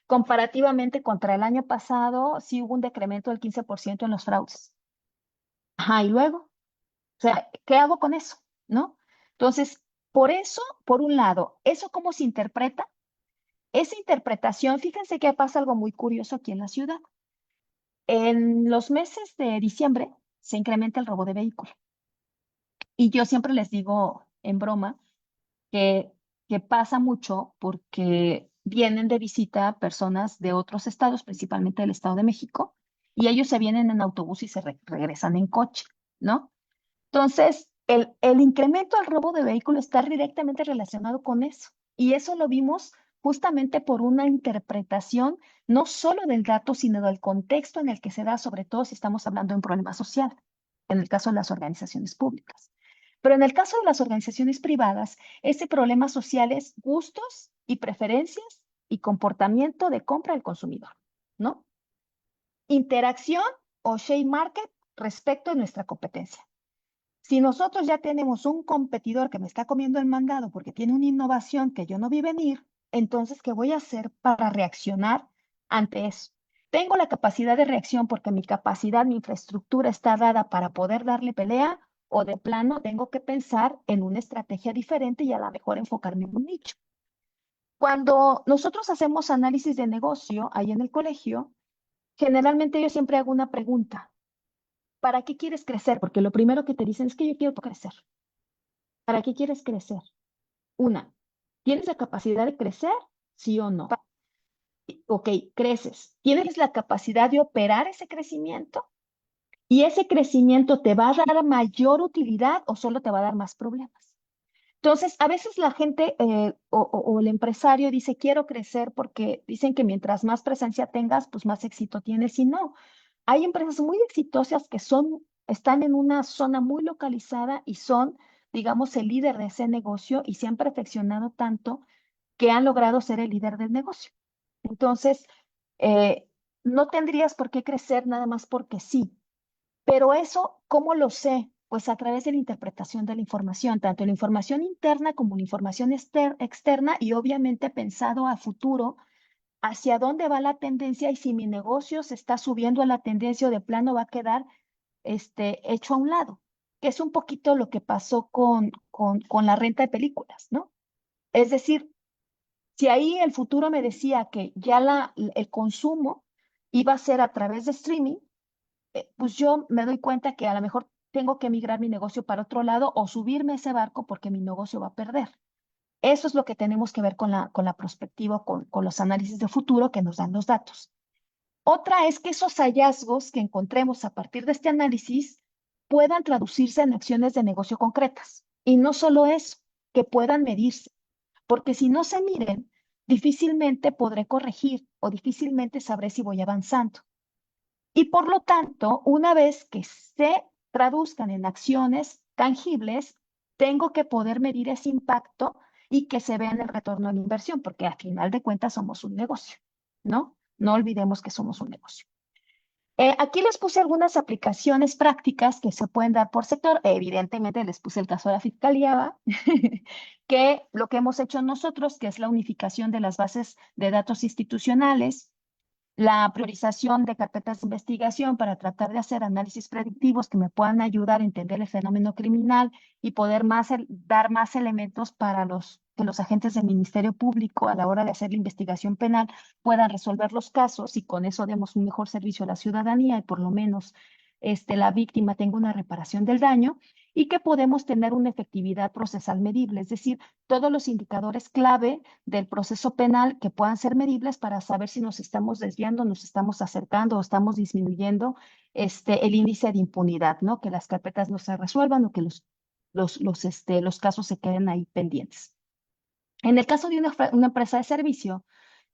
Comparativamente contra el año pasado, sí hubo un decremento del 15% en los fraudes. Ajá, y luego, o sea, ¿qué hago con eso? ¿No? Entonces, por eso, por un lado, ¿eso cómo se interpreta? Esa interpretación, fíjense que pasa algo muy curioso aquí en la ciudad. En los meses de diciembre se incrementa el robo de vehículos. Y yo siempre les digo en broma que, que pasa mucho porque vienen de visita personas de otros estados, principalmente del Estado de México, y ellos se vienen en autobús y se regresan en coche, ¿no? Entonces, el incremento al robo de vehículos está directamente relacionado con eso. Y eso lo vimos justamente por una interpretación no solo del dato, sino del contexto en el que se da, sobre todo si estamos hablando de un problema social, en el caso de las organizaciones públicas. Pero en el caso de las organizaciones privadas, ese problema social es gustos y preferencias y comportamiento de compra del consumidor, ¿no? Interacción o share market respecto de nuestra competencia. Si nosotros ya tenemos un competidor que me está comiendo el mandado porque tiene una innovación que yo no vi venir, entonces, ¿qué voy a hacer para reaccionar ante eso? ¿Tengo la capacidad de reacción porque mi capacidad, mi infraestructura está dada para poder darle pelea? ¿O de plano tengo que pensar en una estrategia diferente y a lo mejor enfocarme en un nicho? Cuando nosotros hacemos análisis de negocio ahí en el colegio, generalmente yo siempre hago una pregunta. ¿Para qué quieres crecer? Porque lo primero que te dicen es que yo quiero crecer. ¿Para qué quieres crecer? Una, ¿tienes la capacidad de crecer? ¿Sí o no? Ok, creces. ¿Tienes la capacidad de operar ese crecimiento? ¿Y ese crecimiento te va a dar mayor utilidad o solo te va a dar más problemas? Entonces, a veces la gente o el empresario dice, quiero crecer porque dicen que mientras más presencia tengas, pues más éxito tienes. Y no, hay empresas muy exitosas que están en una zona muy localizada y son, digamos, el líder de ese negocio y se han perfeccionado tanto que han logrado ser el líder del negocio. Entonces, eh, no tendrías por qué crecer nada más porque sí. Pero eso, ¿cómo lo sé? Pues a través de la interpretación de la información, tanto la información interna como la información externa y obviamente pensado a futuro hacia dónde va la tendencia y si mi negocio se está subiendo a la tendencia o de plano va a quedar hecho a un lado, que es un poquito lo que pasó con la renta de películas, ¿no? Es decir, si ahí el futuro me decía que ya el consumo iba a ser a través de streaming, pues yo me doy cuenta que a lo mejor tengo que migrar mi negocio para otro lado o subirme a ese barco porque mi negocio va a perder. Eso es lo que tenemos que ver con la perspectiva, con los análisis de futuro que nos dan los datos. Otra es que esos hallazgos que encontremos a partir de este análisis puedan traducirse en acciones de negocio concretas. Y no solo eso, que puedan medirse, porque si no se miden, difícilmente podré corregir o difícilmente sabré si voy avanzando. Y por lo tanto, una vez que se traduzcan en acciones tangibles, tengo que poder medir ese impacto y que se vea en el retorno de la inversión, porque a final de cuentas somos un negocio, ¿no? No olvidemos que somos un negocio. Aquí les puse algunas aplicaciones prácticas que se pueden dar por sector. Evidentemente les puse el caso de la Fiscalía, que lo que hemos hecho nosotros, que es la unificación de las bases de datos institucionales, la priorización de carpetas de investigación para tratar de hacer análisis predictivos que me puedan ayudar a entender el fenómeno criminal y poder dar más elementos para que los agentes del Ministerio Público a la hora de hacer la investigación penal puedan resolver los casos y con eso demos un mejor servicio a la ciudadanía y por lo menos la víctima tenga una reparación del daño y que podemos tener una efectividad procesal medible, es decir, todos los indicadores clave del proceso penal que puedan ser medibles para saber si nos estamos desviando, nos estamos acercando o estamos disminuyendo el índice de impunidad, ¿no? Que las carpetas no se resuelvan o que los casos se queden ahí pendientes. En el caso de una empresa de servicio,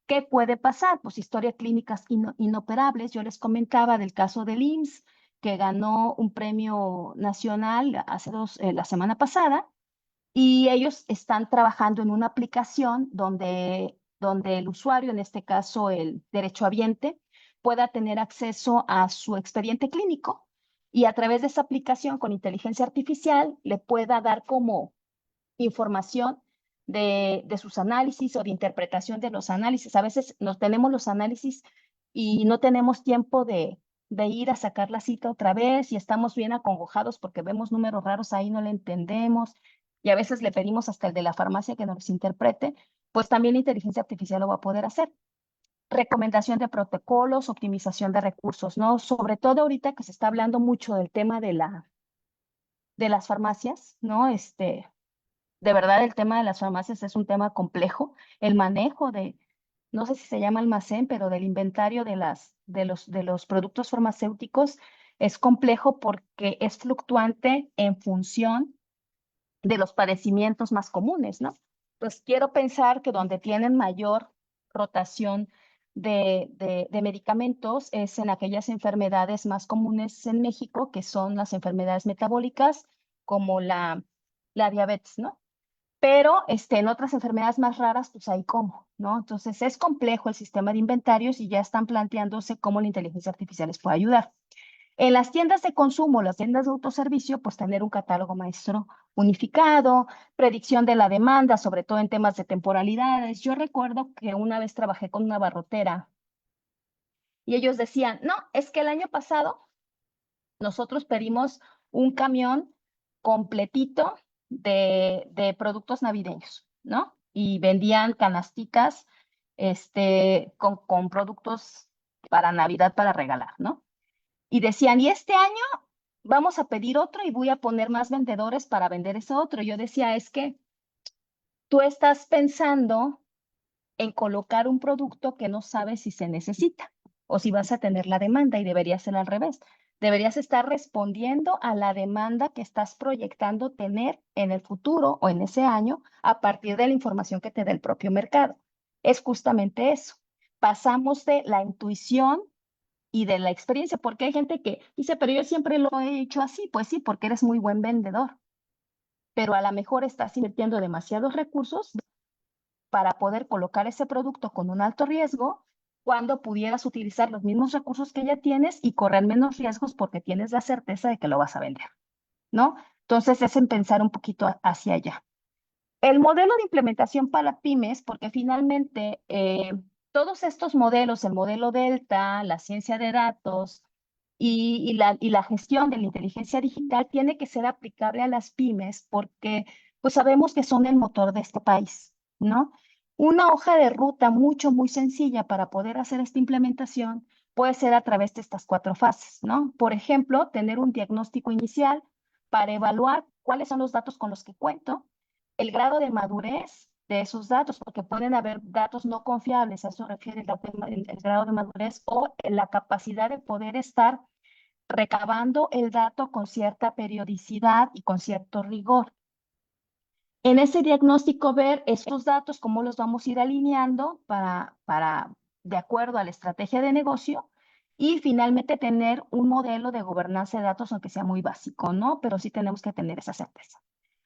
¿qué puede pasar? Pues historias clínicas inoperables. Yo les comentaba del caso del IMSS, que ganó un premio nacional la semana pasada, y ellos están trabajando en una aplicación donde el usuario, en este caso el derechohabiente, pueda tener acceso a su expediente clínico y a través de esa aplicación con inteligencia artificial le pueda dar como información de sus análisis o de interpretación de los análisis. A veces nos tenemos los análisis y no tenemos tiempo de ir a sacar la cita otra vez y estamos bien acongojados porque vemos números raros ahí, no le entendemos y a veces le pedimos hasta el de la farmacia que nos interprete, pues también la inteligencia artificial lo va a poder hacer. Recomendación de protocolos, optimización de recursos, ¿no? Sobre todo ahorita que se está hablando mucho del tema de las farmacias, ¿no? De verdad, el tema de las farmacias es un tema complejo. El manejo no sé si se llama almacén, pero del inventario de los productos farmacéuticos es complejo porque es fluctuante en función de los padecimientos más comunes, ¿no? Pues quiero pensar que donde tienen mayor rotación de medicamentos es en aquellas enfermedades más comunes en México, que son las enfermedades metabólicas, como la diabetes, ¿no? Pero en otras enfermedades más raras, pues ahí cómo, ¿no? Entonces es complejo el sistema de inventarios y ya están planteándose cómo la inteligencia artificial les puede ayudar. En las tiendas de consumo, las tiendas de autoservicio, pues tener un catálogo maestro unificado, predicción de la demanda, sobre todo en temas de temporalidades. Yo recuerdo que una vez trabajé con una barrotera y ellos decían, no, es que el año pasado nosotros pedimos un camión completito de productos navideños, ¿no? Y vendían canastitas con productos para Navidad para regalar, ¿no? Y decían, y este año vamos a pedir otro y voy a poner más vendedores para vender ese otro. Yo decía, es que tú estás pensando en colocar un producto que no sabes si se necesita o si vas a tener la demanda y debería ser al revés. Deberías estar respondiendo a la demanda que estás proyectando tener en el futuro o en ese año a partir de la información que te da el propio mercado. Es justamente eso. Pasamos de la intuición y de la experiencia, porque hay gente que dice, pero yo siempre lo he hecho así. Pues sí, porque eres muy buen vendedor, pero a lo mejor estás invirtiendo demasiados recursos para poder colocar ese producto con un alto riesgo cuando pudieras utilizar los mismos recursos que ya tienes y correr menos riesgos porque tienes la certeza de que lo vas a vender, ¿no? Entonces es en pensar un poquito hacia allá. El modelo de implementación para pymes, porque finalmente todos estos modelos, el modelo Delta, la ciencia de datos y la gestión de la inteligencia digital tiene que ser aplicable a las pymes porque pues sabemos que son el motor de este país, ¿no? Una hoja de ruta muy sencilla para poder hacer esta implementación puede ser a través de estas 4 fases, ¿no? Por ejemplo, tener un diagnóstico inicial para evaluar cuáles son los datos con los que cuento, el grado de madurez de esos datos, porque pueden haber datos no confiables, a eso refiere el grado de madurez o la capacidad de poder estar recabando el dato con cierta periodicidad y con cierto rigor. En ese diagnóstico ver estos datos, cómo los vamos a ir alineando de acuerdo a la estrategia de negocio Y finalmente tener un modelo de gobernanza de datos, aunque sea muy básico, ¿no? Pero sí tenemos que tener esa certeza.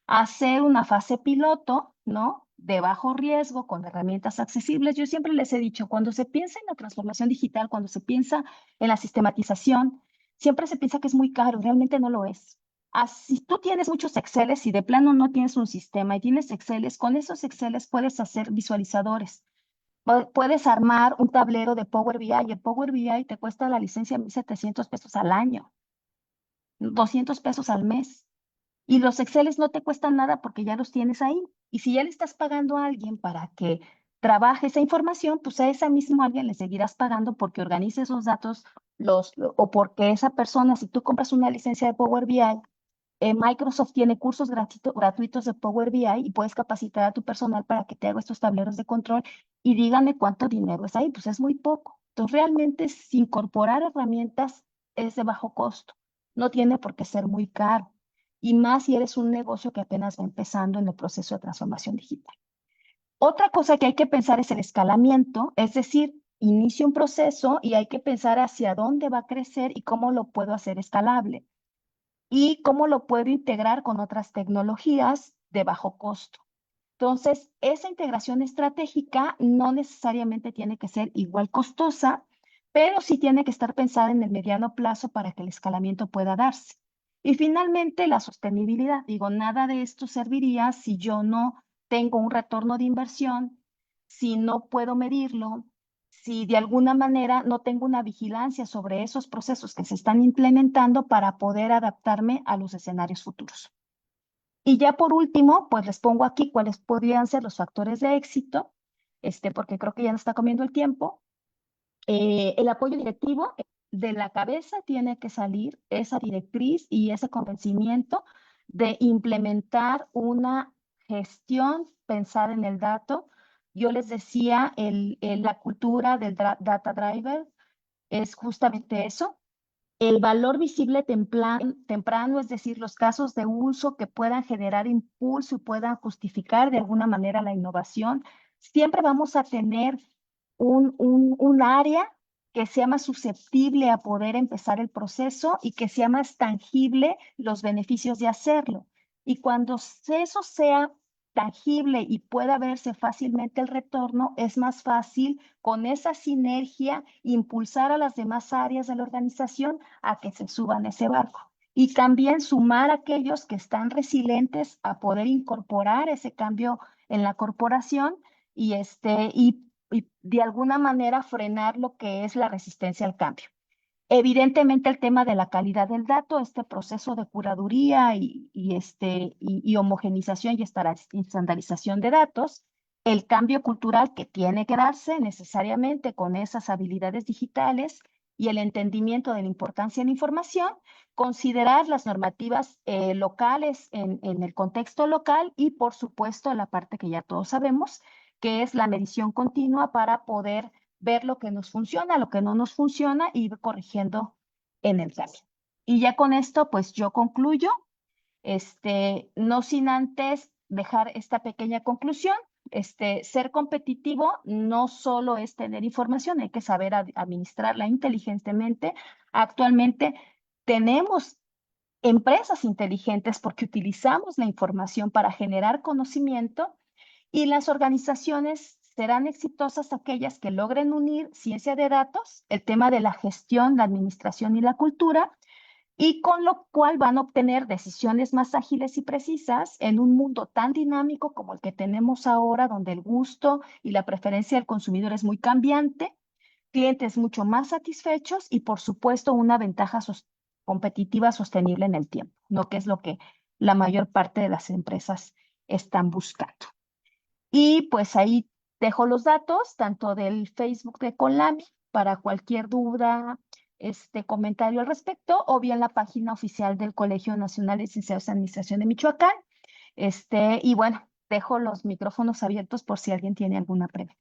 Hacer una fase piloto, ¿no? De bajo riesgo, con herramientas accesibles. Yo siempre les he dicho, cuando se piensa en la transformación digital, cuando se piensa en la sistematización, siempre se piensa que es muy caro, realmente no lo es. Si tú tienes muchos Exceles y de plano no tienes un sistema y tienes Exceles, con esos Exceles puedes hacer visualizadores. Puedes armar un tablero de Power BI y el Power BI te cuesta la licencia 1,700 pesos al año, 200 pesos al mes. Y los Exceles no te cuestan nada porque ya los tienes ahí. Y si ya le estás pagando a alguien para que trabaje esa información, pues a ese mismo alguien le seguirás pagando porque organice esos datos o porque esa persona, si tú compras una licencia de Power BI, Microsoft tiene cursos gratuitos de Power BI y puedes capacitar a tu personal para que te haga estos tableros de control y díganme cuánto dinero es ahí, pues es muy poco. Entonces, realmente, si incorporar herramientas es de bajo costo, no tiene por qué ser muy caro, y más si eres un negocio que apenas va empezando en el proceso de transformación digital. Otra cosa que hay que pensar es el escalamiento, es decir, inicio un proceso y hay que pensar hacia dónde va a crecer y cómo lo puedo hacer escalable y cómo lo puedo integrar con otras tecnologías de bajo costo. Entonces, esa integración estratégica no necesariamente tiene que ser igual costosa, pero sí tiene que estar pensada en el mediano plazo para que el escalamiento pueda darse. Y finalmente, la sostenibilidad. Digo, nada de esto serviría si yo no tengo un retorno de inversión, si no puedo medirlo, si de alguna manera no tengo una vigilancia sobre esos procesos que se están implementando para poder adaptarme a los escenarios futuros. Y ya por último, pues les pongo aquí cuáles podrían ser los factores de éxito, porque creo que ya nos está comiendo el tiempo. El apoyo directivo de la cabeza tiene que salir esa directriz y ese convencimiento de implementar una gestión, pensar en el dato. Yo les decía, la cultura del data driver es justamente eso, el valor visible temprano, es decir, los casos de uso que puedan generar impulso y puedan justificar de alguna manera la innovación. Siempre vamos a tener un área que sea más susceptible a poder empezar el proceso y que sea más tangible los beneficios de hacerlo. Y cuando eso sea tangible y pueda verse fácilmente el retorno, es más fácil con esa sinergia impulsar a las demás áreas de la organización a que se suban a ese barco. Y también sumar a aquellos que están resilientes a poder incorporar ese cambio en la corporación y de alguna manera frenar lo que es la resistencia al cambio. Evidentemente el tema de la calidad del dato, este proceso de curaduría y homogenización y estandarización de datos, el cambio cultural que tiene que darse necesariamente con esas habilidades digitales y el entendimiento de la importancia de la información, considerar las normativas locales en el contexto local y, por supuesto, la parte que ya todos sabemos, que es la medición continua para poder ver lo que nos funciona, lo que no nos funciona y ir corrigiendo en el cambio. Y ya con esto, pues yo concluyo, no sin antes dejar esta pequeña conclusión. Ser competitivo no solo es tener información, hay que saber administrarla inteligentemente. Actualmente tenemos empresas inteligentes porque utilizamos la información para generar conocimiento y las organizaciones serán exitosas aquellas que logren unir ciencia de datos, el tema de la gestión, la administración y la cultura, y con lo cual van a obtener decisiones más ágiles y precisas en un mundo tan dinámico como el que tenemos ahora, donde el gusto y la preferencia del consumidor es muy cambiante, clientes mucho más satisfechos y, por supuesto, una ventaja competitiva sostenible en el tiempo, ¿no? Que es lo que la mayor parte de las empresas están buscando. Y pues ahí dejo los datos, tanto del Facebook de Conlami, para cualquier duda, comentario al respecto, o bien la página oficial del Colegio Nacional de Licenciados en Administración de Michoacán. Y bueno, dejo los micrófonos abiertos por si alguien tiene alguna pregunta.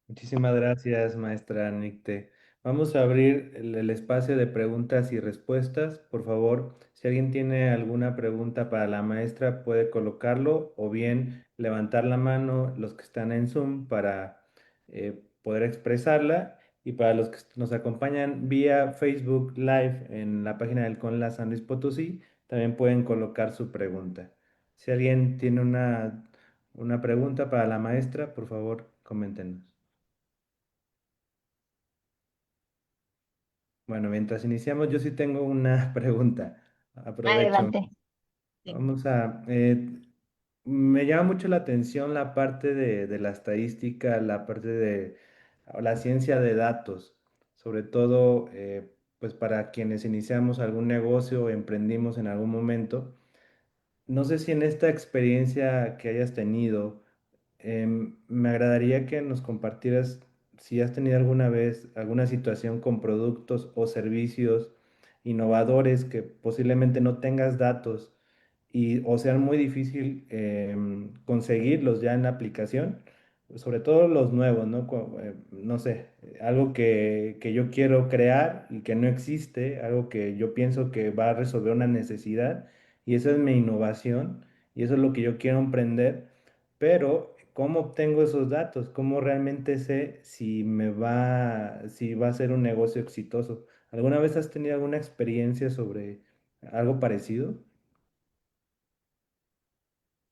Muchísimas gracias, maestra Nicte. Vamos a abrir el espacio de preguntas y respuestas. Por favor, si alguien tiene alguna pregunta para la maestra, puede colocarlo o bien levantar la mano los que están en Zoom para poder expresarla. Y para los que nos acompañan vía Facebook Live en la página del CONLAS San Luis Potosí, también pueden colocar su pregunta. Si alguien tiene una pregunta para la maestra, por favor, coméntenos. Bueno, mientras iniciamos, yo sí tengo una pregunta. Aprovecho. Adelante. Sí. Me llama mucho la atención la parte de la estadística, la parte de la ciencia de datos, sobre todo pues para quienes iniciamos algún negocio o emprendimos en algún momento. No sé si en esta experiencia que hayas tenido, me agradaría que nos compartieras si has tenido alguna vez alguna situación con productos o servicios innovadores que posiblemente no tengas datos y o sean muy difícil conseguirlos ya en la aplicación, sobre todo los nuevos, ¿no? No sé, algo que yo quiero crear y que no existe, algo que yo pienso que va a resolver una necesidad y esa es mi innovación y eso es lo que yo quiero emprender, pero ¿cómo obtengo esos datos? ¿Cómo realmente sé si va a ser un negocio exitoso? ¿Alguna vez has tenido alguna experiencia sobre algo parecido?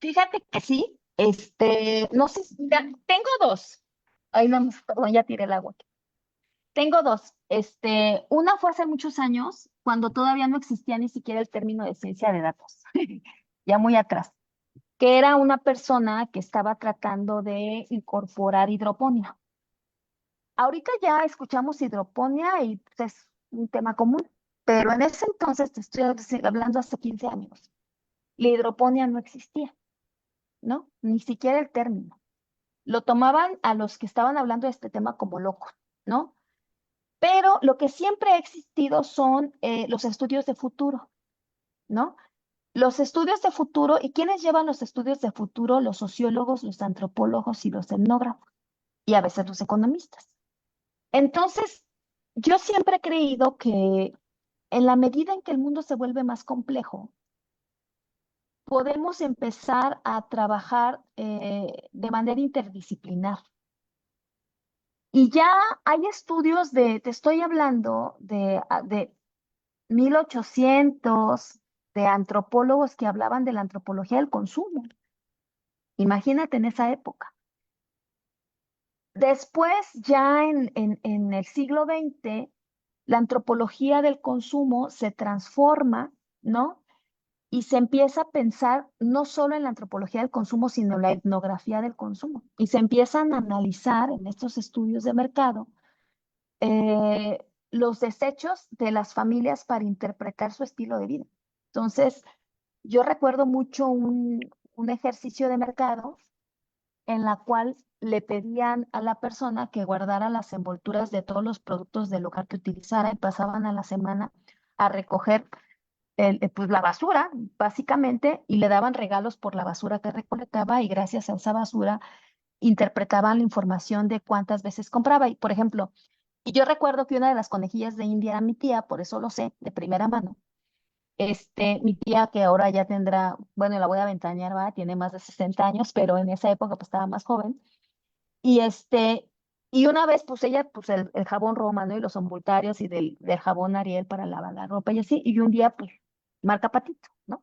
Fíjate que sí, no sé, tengo dos. Ay, no, perdón, ya tiré el agua. Tengo dos. Una fue hace muchos años, cuando todavía no existía ni siquiera el término de ciencia de datos, ya muy atrás, que era una persona que estaba tratando de incorporar hidroponía. Ahorita ya escuchamos hidroponía y pues, es un tema común, pero en ese entonces, te estoy hablando hace 15 años, la hidroponía no existía, ¿no? Ni siquiera el término. Lo tomaban a los que estaban hablando de este tema como locos, ¿no? Pero lo que siempre ha existido son los estudios de futuro, ¿no? Los estudios de futuro, ¿y quiénes llevan los estudios de futuro? Los sociólogos, los antropólogos y los etnógrafos, y a veces los economistas. Entonces, yo siempre he creído que en la medida en que el mundo se vuelve más complejo, podemos empezar a trabajar de manera interdisciplinar. Y ya hay estudios te estoy hablando de 1800, de antropólogos que hablaban de la antropología del consumo. Imagínate en esa época. Después, ya en el siglo XX, la antropología del consumo se transforma, ¿no? Y se empieza a pensar no solo en la antropología del consumo, sino en la etnografía del consumo. Y se empiezan a analizar en estos estudios de mercado los desechos de las familias para interpretar su estilo de vida. Entonces, yo recuerdo mucho un ejercicio de mercado en la cual le pedían a la persona que guardara las envolturas de todos los productos del hogar que utilizara y pasaban a la semana a recoger pues la basura, básicamente, y le daban regalos por la basura que recolectaba y gracias a esa basura interpretaban la información de cuántas veces compraba. Y, por ejemplo, y yo recuerdo que una de las conejillas de India era mi tía, por eso lo sé de primera mano. Mi tía que ahora ya tendrá, bueno, la voy a ventanear, va, tiene más de 60 años, pero en esa época pues estaba más joven. Y y una vez pues ella pues el jabón Roma, ¿no? Y los envoltarios y del jabón Ariel para lavar la ropa y así, y un día pues marca Patito, ¿no?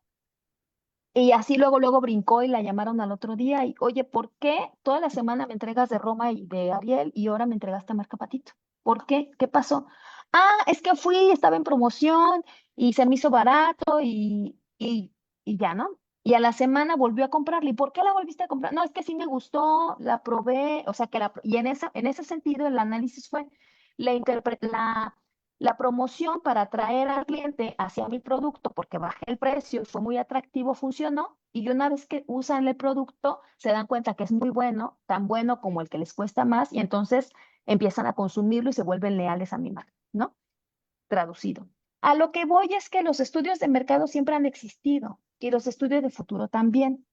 Y así luego brincó y la llamaron al otro día y, oye, ¿por qué toda la semana me entregas de Roma y de Ariel y ahora me entregaste a marca Patito? ¿Por qué? ¿Qué pasó? Ah, es que fui, estaba en promoción y se me hizo barato y ya, ¿no? Y a la semana volvió a comprarla. ¿Y por qué la volviste a comprar? No, es que sí me gustó, la probé, o sea que y en ese sentido el análisis fue la, interpre- la promoción para atraer al cliente hacia mi producto porque bajé el precio y fue muy atractivo, funcionó. Y una vez que usan el producto, se dan cuenta que es muy bueno, tan bueno como el que les cuesta más, y entonces empiezan a consumirlo y se vuelven leales a mi marca, ¿no? Traducido. A lo que voy es que los estudios de mercado siempre han existido y los estudios de futuro también,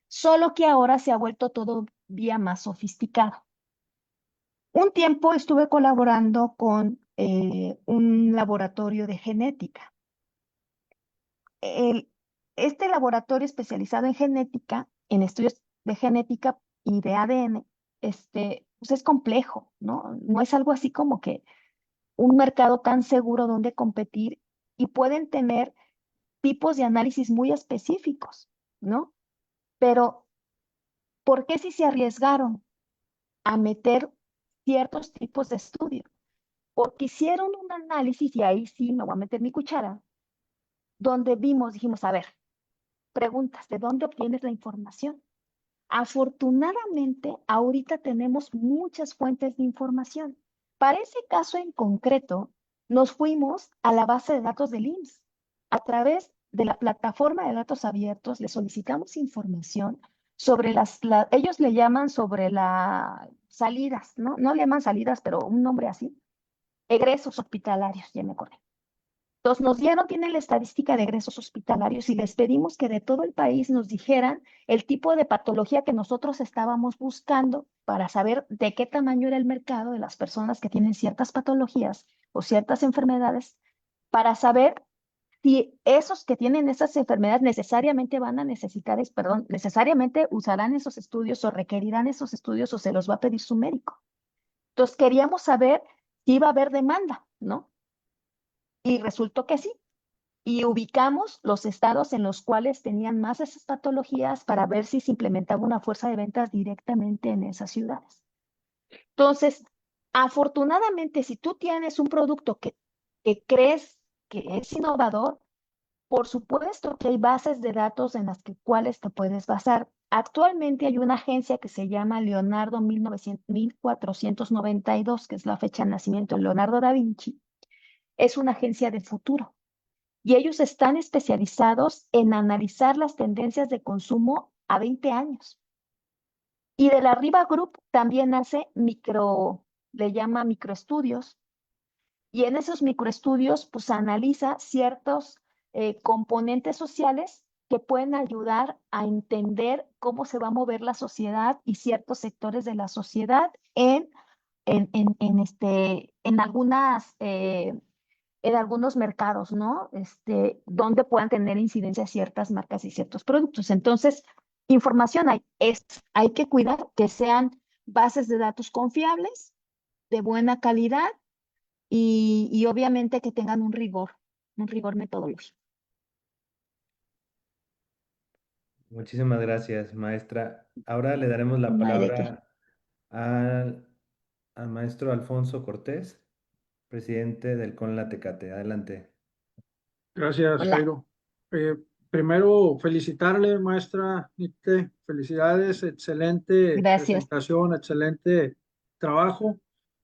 solo que ahora se ha vuelto todavía más sofisticado. Un tiempo estuve colaborando con un laboratorio de genética. El- este laboratorio especializado en genética, en estudios de genética y de ADN, pues es complejo, ¿no? No es algo así como que un mercado tan seguro donde competir y pueden tener tipos de análisis muy específicos, ¿no? Pero, ¿por qué si se arriesgaron a meter ciertos tipos de estudio? Porque hicieron un análisis, y ahí sí me voy a meter mi cuchara, donde dijimos, a ver, preguntas, ¿de dónde obtienes la información? Afortunadamente, ahorita tenemos muchas fuentes de información. Para ese caso en concreto, nos fuimos a la base de datos del IMSS. A través de la plataforma de datos abiertos, le solicitamos información sobre ellos le llaman sobre las salidas, ¿no? No le llaman salidas, pero un nombre así, egresos hospitalarios, ya me acordé. Entonces tienen la estadística de egresos hospitalarios y les pedimos que de todo el país nos dijeran el tipo de patología que nosotros estábamos buscando para saber de qué tamaño era el mercado de las personas que tienen ciertas patologías o ciertas enfermedades, para saber si esos que tienen esas enfermedades necesariamente necesariamente usarán esos estudios o requerirán esos estudios o se los va a pedir su médico. Entonces queríamos saber si iba a haber demanda, ¿no? Y resultó que sí. Y ubicamos los estados en los cuales tenían más esas patologías para ver si se implementaba una fuerza de ventas directamente en esas ciudades. Entonces, afortunadamente, si tú tienes un producto que crees que es innovador, por supuesto que hay bases de datos en las cuales te puedes basar. Actualmente hay una agencia que se llama Leonardo 1492, que es la fecha de nacimiento de Leonardo da Vinci. Es una agencia de futuro. Y ellos están especializados en analizar las tendencias de consumo a 20 años. Y de la Riva Group también hace le llama microestudios. Y en esos microestudios, pues analiza ciertos componentes sociales que pueden ayudar a entender cómo se va a mover la sociedad y ciertos sectores de la sociedad en algunos mercados, ¿no? Donde puedan tener incidencia ciertas marcas y ciertos productos. Entonces, información hay que cuidar que sean bases de datos confiables, de buena calidad y obviamente que tengan un rigor metodológico. Muchísimas gracias, maestra. Ahora le daremos la No hay de qué. palabra al maestro Alfonso Cortés, presidente del CONLA Tecate. Adelante. Gracias, Hola. Jairo. Primero, felicitarle, maestra Nicte. Felicidades, excelente Gracias. presentación, excelente trabajo.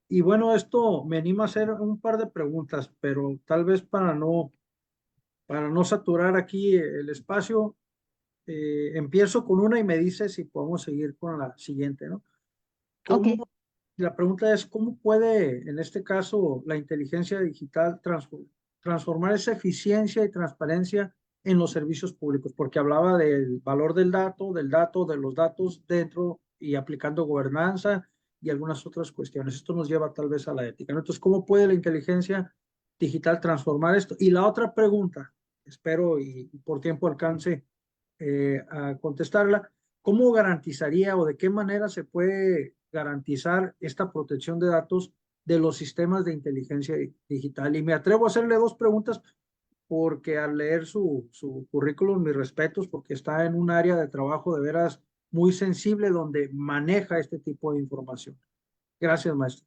Y bueno, esto me anima a hacer un par de preguntas, pero tal vez para no saturar aquí el espacio, empiezo con una y me dice si podemos seguir con la siguiente, ¿no? Ok. La pregunta es, ¿cómo puede, en este caso, la inteligencia digital transformar esa eficiencia y transparencia en los servicios públicos? Porque hablaba del valor de los datos dentro y aplicando gobernanza y algunas otras cuestiones. Esto nos lleva tal vez a la ética, ¿no? Entonces, ¿cómo puede la inteligencia digital transformar esto? Y la otra pregunta, espero y por tiempo alcance a contestarla. ¿Cómo garantizaría o de qué manera se puede garantizar esta protección de datos de los sistemas de inteligencia digital? Y me atrevo a hacerle dos preguntas porque al leer su currículum, mis respetos, porque está en un área de trabajo de veras muy sensible donde maneja este tipo de información. Gracias, maestro.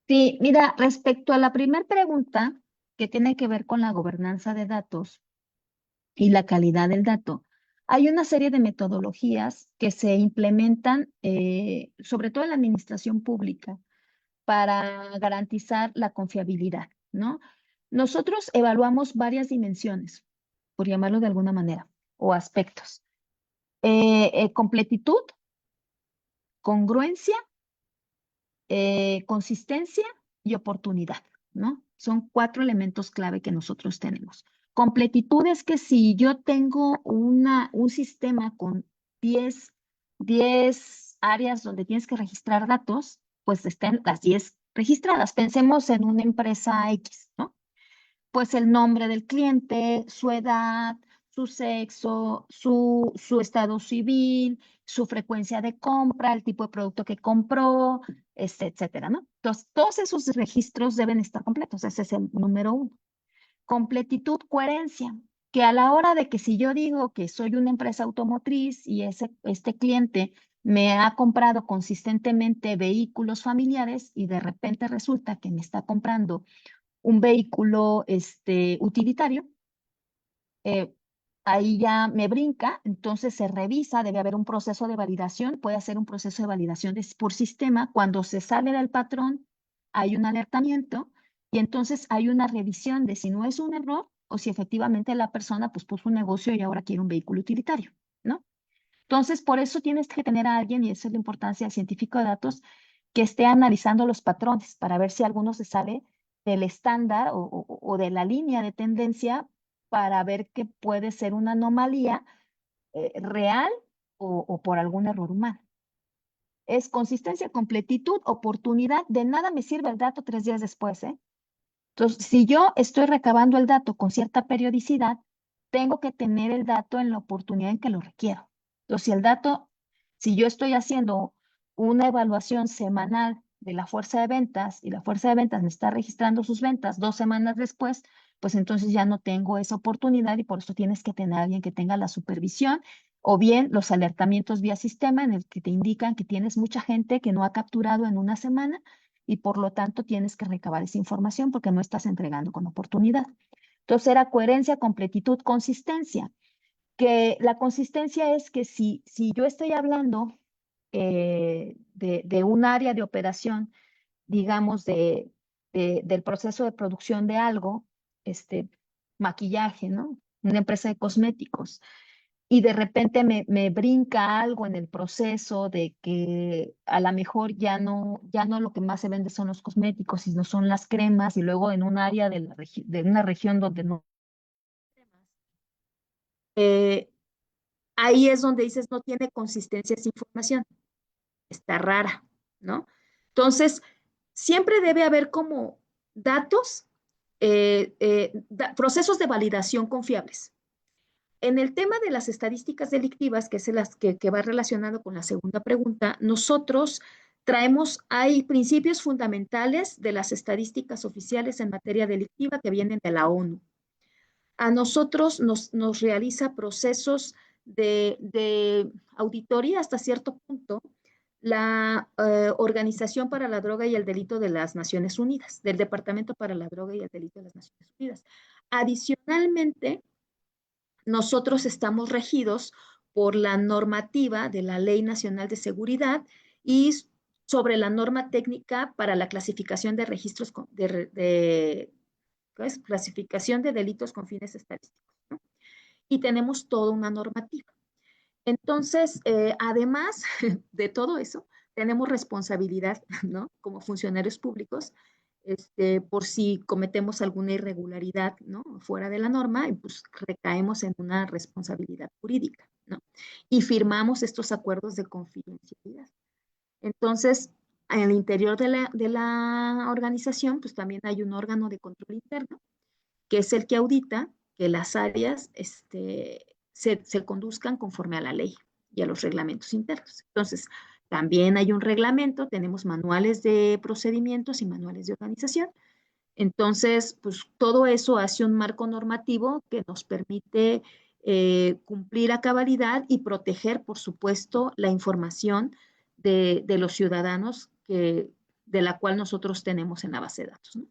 Sí, mira, respecto a la primera pregunta, que tiene que ver con la gobernanza de datos y la calidad del dato, hay una serie de metodologías que se implementan, sobre todo en la administración pública, para garantizar la confiabilidad, ¿no? Nosotros evaluamos varias dimensiones, por llamarlo de alguna manera, o aspectos. Completitud, congruencia, consistencia y oportunidad, ¿no? Son 4 elementos clave que nosotros tenemos. Completitud es que si yo tengo un sistema con 10 áreas donde tienes que registrar datos, pues estén las 10 registradas. Pensemos en una empresa X, ¿no? Pues el nombre del cliente, su edad, su sexo, su estado civil, su frecuencia de compra, el tipo de producto que compró, etcétera, ¿no? Entonces, todos esos registros deben estar completos. Ese es el número 1. Completitud, coherencia, que a la hora de que si yo digo que soy una empresa automotriz y este cliente me ha comprado consistentemente vehículos familiares y de repente resulta que me está comprando un vehículo utilitario, ahí ya me brinca, entonces se revisa, debe haber un proceso de validación, puede hacer un proceso de validación por sistema. Cuando se sale del patrón, hay un alertamiento y entonces hay una revisión de si no es un error o si efectivamente la persona pues puso un negocio y ahora quiere un vehículo utilitario, ¿no? Entonces, por eso tienes que tener a alguien, y esa es la importancia del científico de datos, que esté analizando los patrones para ver si alguno se sale del estándar o de la línea de tendencia para ver que puede ser una anomalía real o por algún error humano. Es consistencia, completitud, oportunidad. De nada me sirve el dato 3 días después, ¿eh? Entonces, si yo estoy recabando el dato con cierta periodicidad, tengo que tener el dato en la oportunidad en que lo requiero. Entonces, si yo estoy haciendo una evaluación semanal de la fuerza de ventas y la fuerza de ventas me está registrando sus ventas 2 semanas después, pues entonces ya no tengo esa oportunidad y por eso tienes que tener a alguien que tenga la supervisión o bien los alertamientos vía sistema en el que te indican que tienes mucha gente que no ha capturado en una semana y por lo tanto tienes que recabar esa información porque no estás entregando con oportunidad. Entonces era coherencia, completitud, consistencia. Que la consistencia es que si yo estoy hablando de un área de operación, digamos, del proceso de producción de algo, maquillaje, ¿no? Una empresa de cosméticos, y de repente me brinca algo en el proceso de que a lo mejor ya no lo que más se vende son los cosméticos, sino son las cremas, y luego en un área de una región donde no ahí es donde dices no tiene consistencia esa información, está rara, ¿no? Entonces, siempre debe haber como datos, procesos de validación confiables. En el tema de las estadísticas delictivas, que es que va relacionado con la segunda pregunta, nosotros hay principios fundamentales de las estadísticas oficiales en materia delictiva que vienen de la ONU. A nosotros nos realiza procesos de auditoría hasta cierto punto la Organización para la Droga y el Delito de las Naciones Unidas, del Departamento para la Droga y el Delito de las Naciones Unidas. Adicionalmente, nosotros estamos regidos por la normativa de la Ley Nacional de Seguridad y sobre la norma técnica para la clasificación de registros clasificación de delitos con fines estadísticos, ¿no? Y tenemos toda una normativa. Entonces, además de todo eso, tenemos responsabilidad, ¿no? Como funcionarios públicos, por si cometemos alguna irregularidad, ¿no? Fuera de la norma, y pues recaemos en una responsabilidad jurídica, ¿no? Y firmamos estos acuerdos de confidencialidad. Entonces, en el interior de la organización, pues también hay un órgano de control interno, que es el que audita que las áreas se conduzcan conforme a la ley y a los reglamentos internos. Entonces, también hay un reglamento, tenemos manuales de procedimientos y manuales de organización. Entonces, pues todo eso hace un marco normativo que nos permite cumplir a cabalidad y proteger, por supuesto, la información de los ciudadanos de la cual nosotros tenemos en la base de datos, ¿no?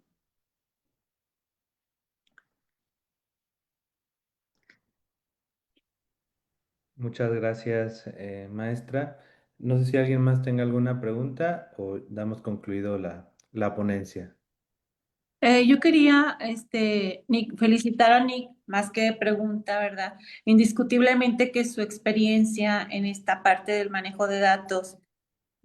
Muchas gracias, maestra. No sé si alguien más tenga alguna pregunta o damos concluido la ponencia. Yo quería, Nick, felicitar a Nick, más que pregunta, ¿verdad? Indiscutiblemente que su experiencia en esta parte del manejo de datos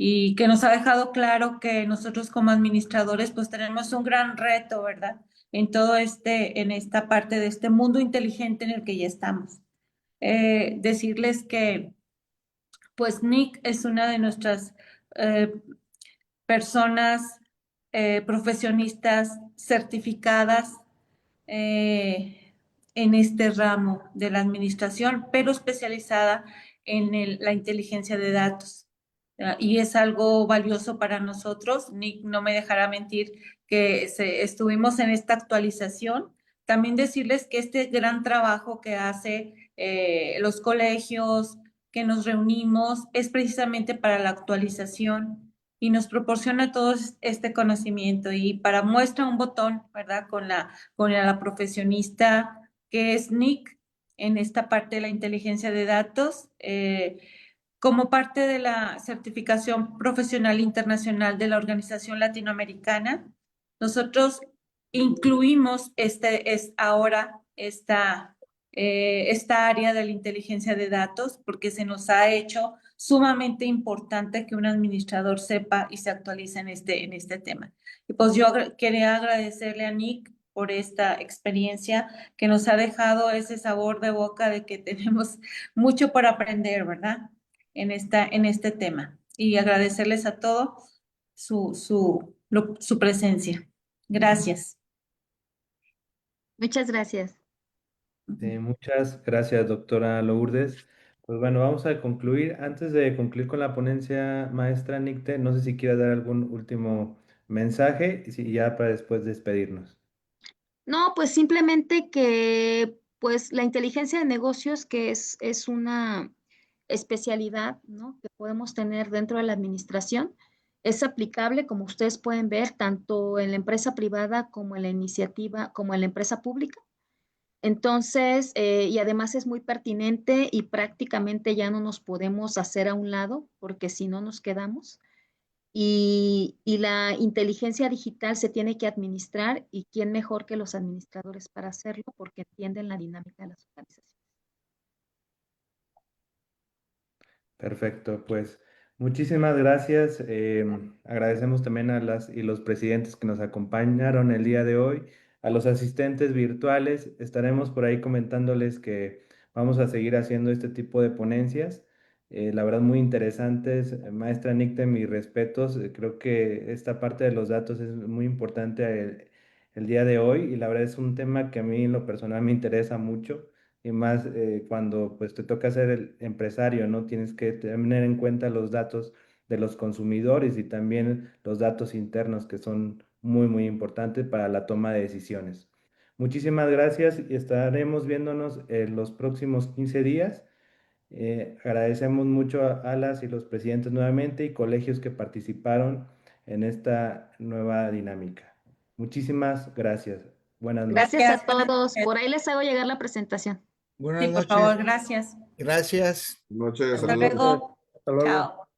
y que nos ha dejado claro que nosotros como administradores pues tenemos un gran reto, ¿verdad? En todo en esta parte de este mundo inteligente en el que ya estamos. Decirles que pues Nick es una de nuestras eh, personas profesionistas certificadas eh, en este ramo de la administración, pero especializada en la inteligencia de datos. Y es algo valioso para nosotros. Nick no me dejará mentir que estuvimos en esta actualización. También decirles que este gran trabajo que hace los colegios, que nos reunimos, es precisamente para la actualización y nos proporciona todo este conocimiento. Y para muestra un botón, ¿verdad? Con la profesionista que es Nick en esta parte de la inteligencia de datos. Como parte de la certificación profesional internacional de la Organización Latinoamericana, nosotros incluimos ahora esta área de la inteligencia de datos porque se nos ha hecho sumamente importante que un administrador sepa y se actualice en este tema. Y pues yo quería agradecerle a Nick por esta experiencia que nos ha dejado ese sabor de boca de que tenemos mucho por aprender, ¿verdad? En este tema y agradecerles a todos su presencia. Gracias. Muchas gracias. Muchas gracias, doctora Lourdes. Pues bueno, vamos a concluir. Antes de concluir con la ponencia, maestra Nicte, no sé si quiera dar algún último mensaje y ya para después despedirnos. No, pues simplemente que pues la inteligencia de negocios, que es una especialidad, ¿no? que podemos tener dentro de la administración, es aplicable, como ustedes pueden ver, tanto en la empresa privada como en la iniciativa, como en la empresa pública. Entonces, y además es muy pertinente y prácticamente ya no nos podemos hacer a un lado, porque si no nos quedamos. Y la inteligencia digital se tiene que administrar y quién mejor que los administradores para hacerlo porque entienden la dinámica de las organizaciones. Perfecto, pues muchísimas gracias. Agradecemos también a las y los presidentes que nos acompañaron el día de hoy, a los asistentes virtuales. Estaremos por ahí comentándoles que vamos a seguir haciendo este tipo de ponencias. La verdad, muy interesantes. Maestra Nicte, mis respetos. Creo que esta parte de los datos es muy importante el día de hoy y la verdad es un tema que a mí en lo personal me interesa mucho y más cuando pues te toca ser el empresario, ¿no? Tienes que tener en cuenta los datos de los consumidores y también los datos internos que son muy, muy importantes para la toma de decisiones. Muchísimas gracias y estaremos viéndonos en los próximos 15 días. Agradecemos mucho a las y los presidentes nuevamente y colegios que participaron en esta nueva dinámica. Muchísimas gracias. Buenas noches. Gracias a Gracias. Buenas todos. noches. Por ahí les hago llegar la presentación. Buenas Sí, por noches. favor, gracias. Gracias. Noches, Hasta saludos. luego. Hasta luego. Chao.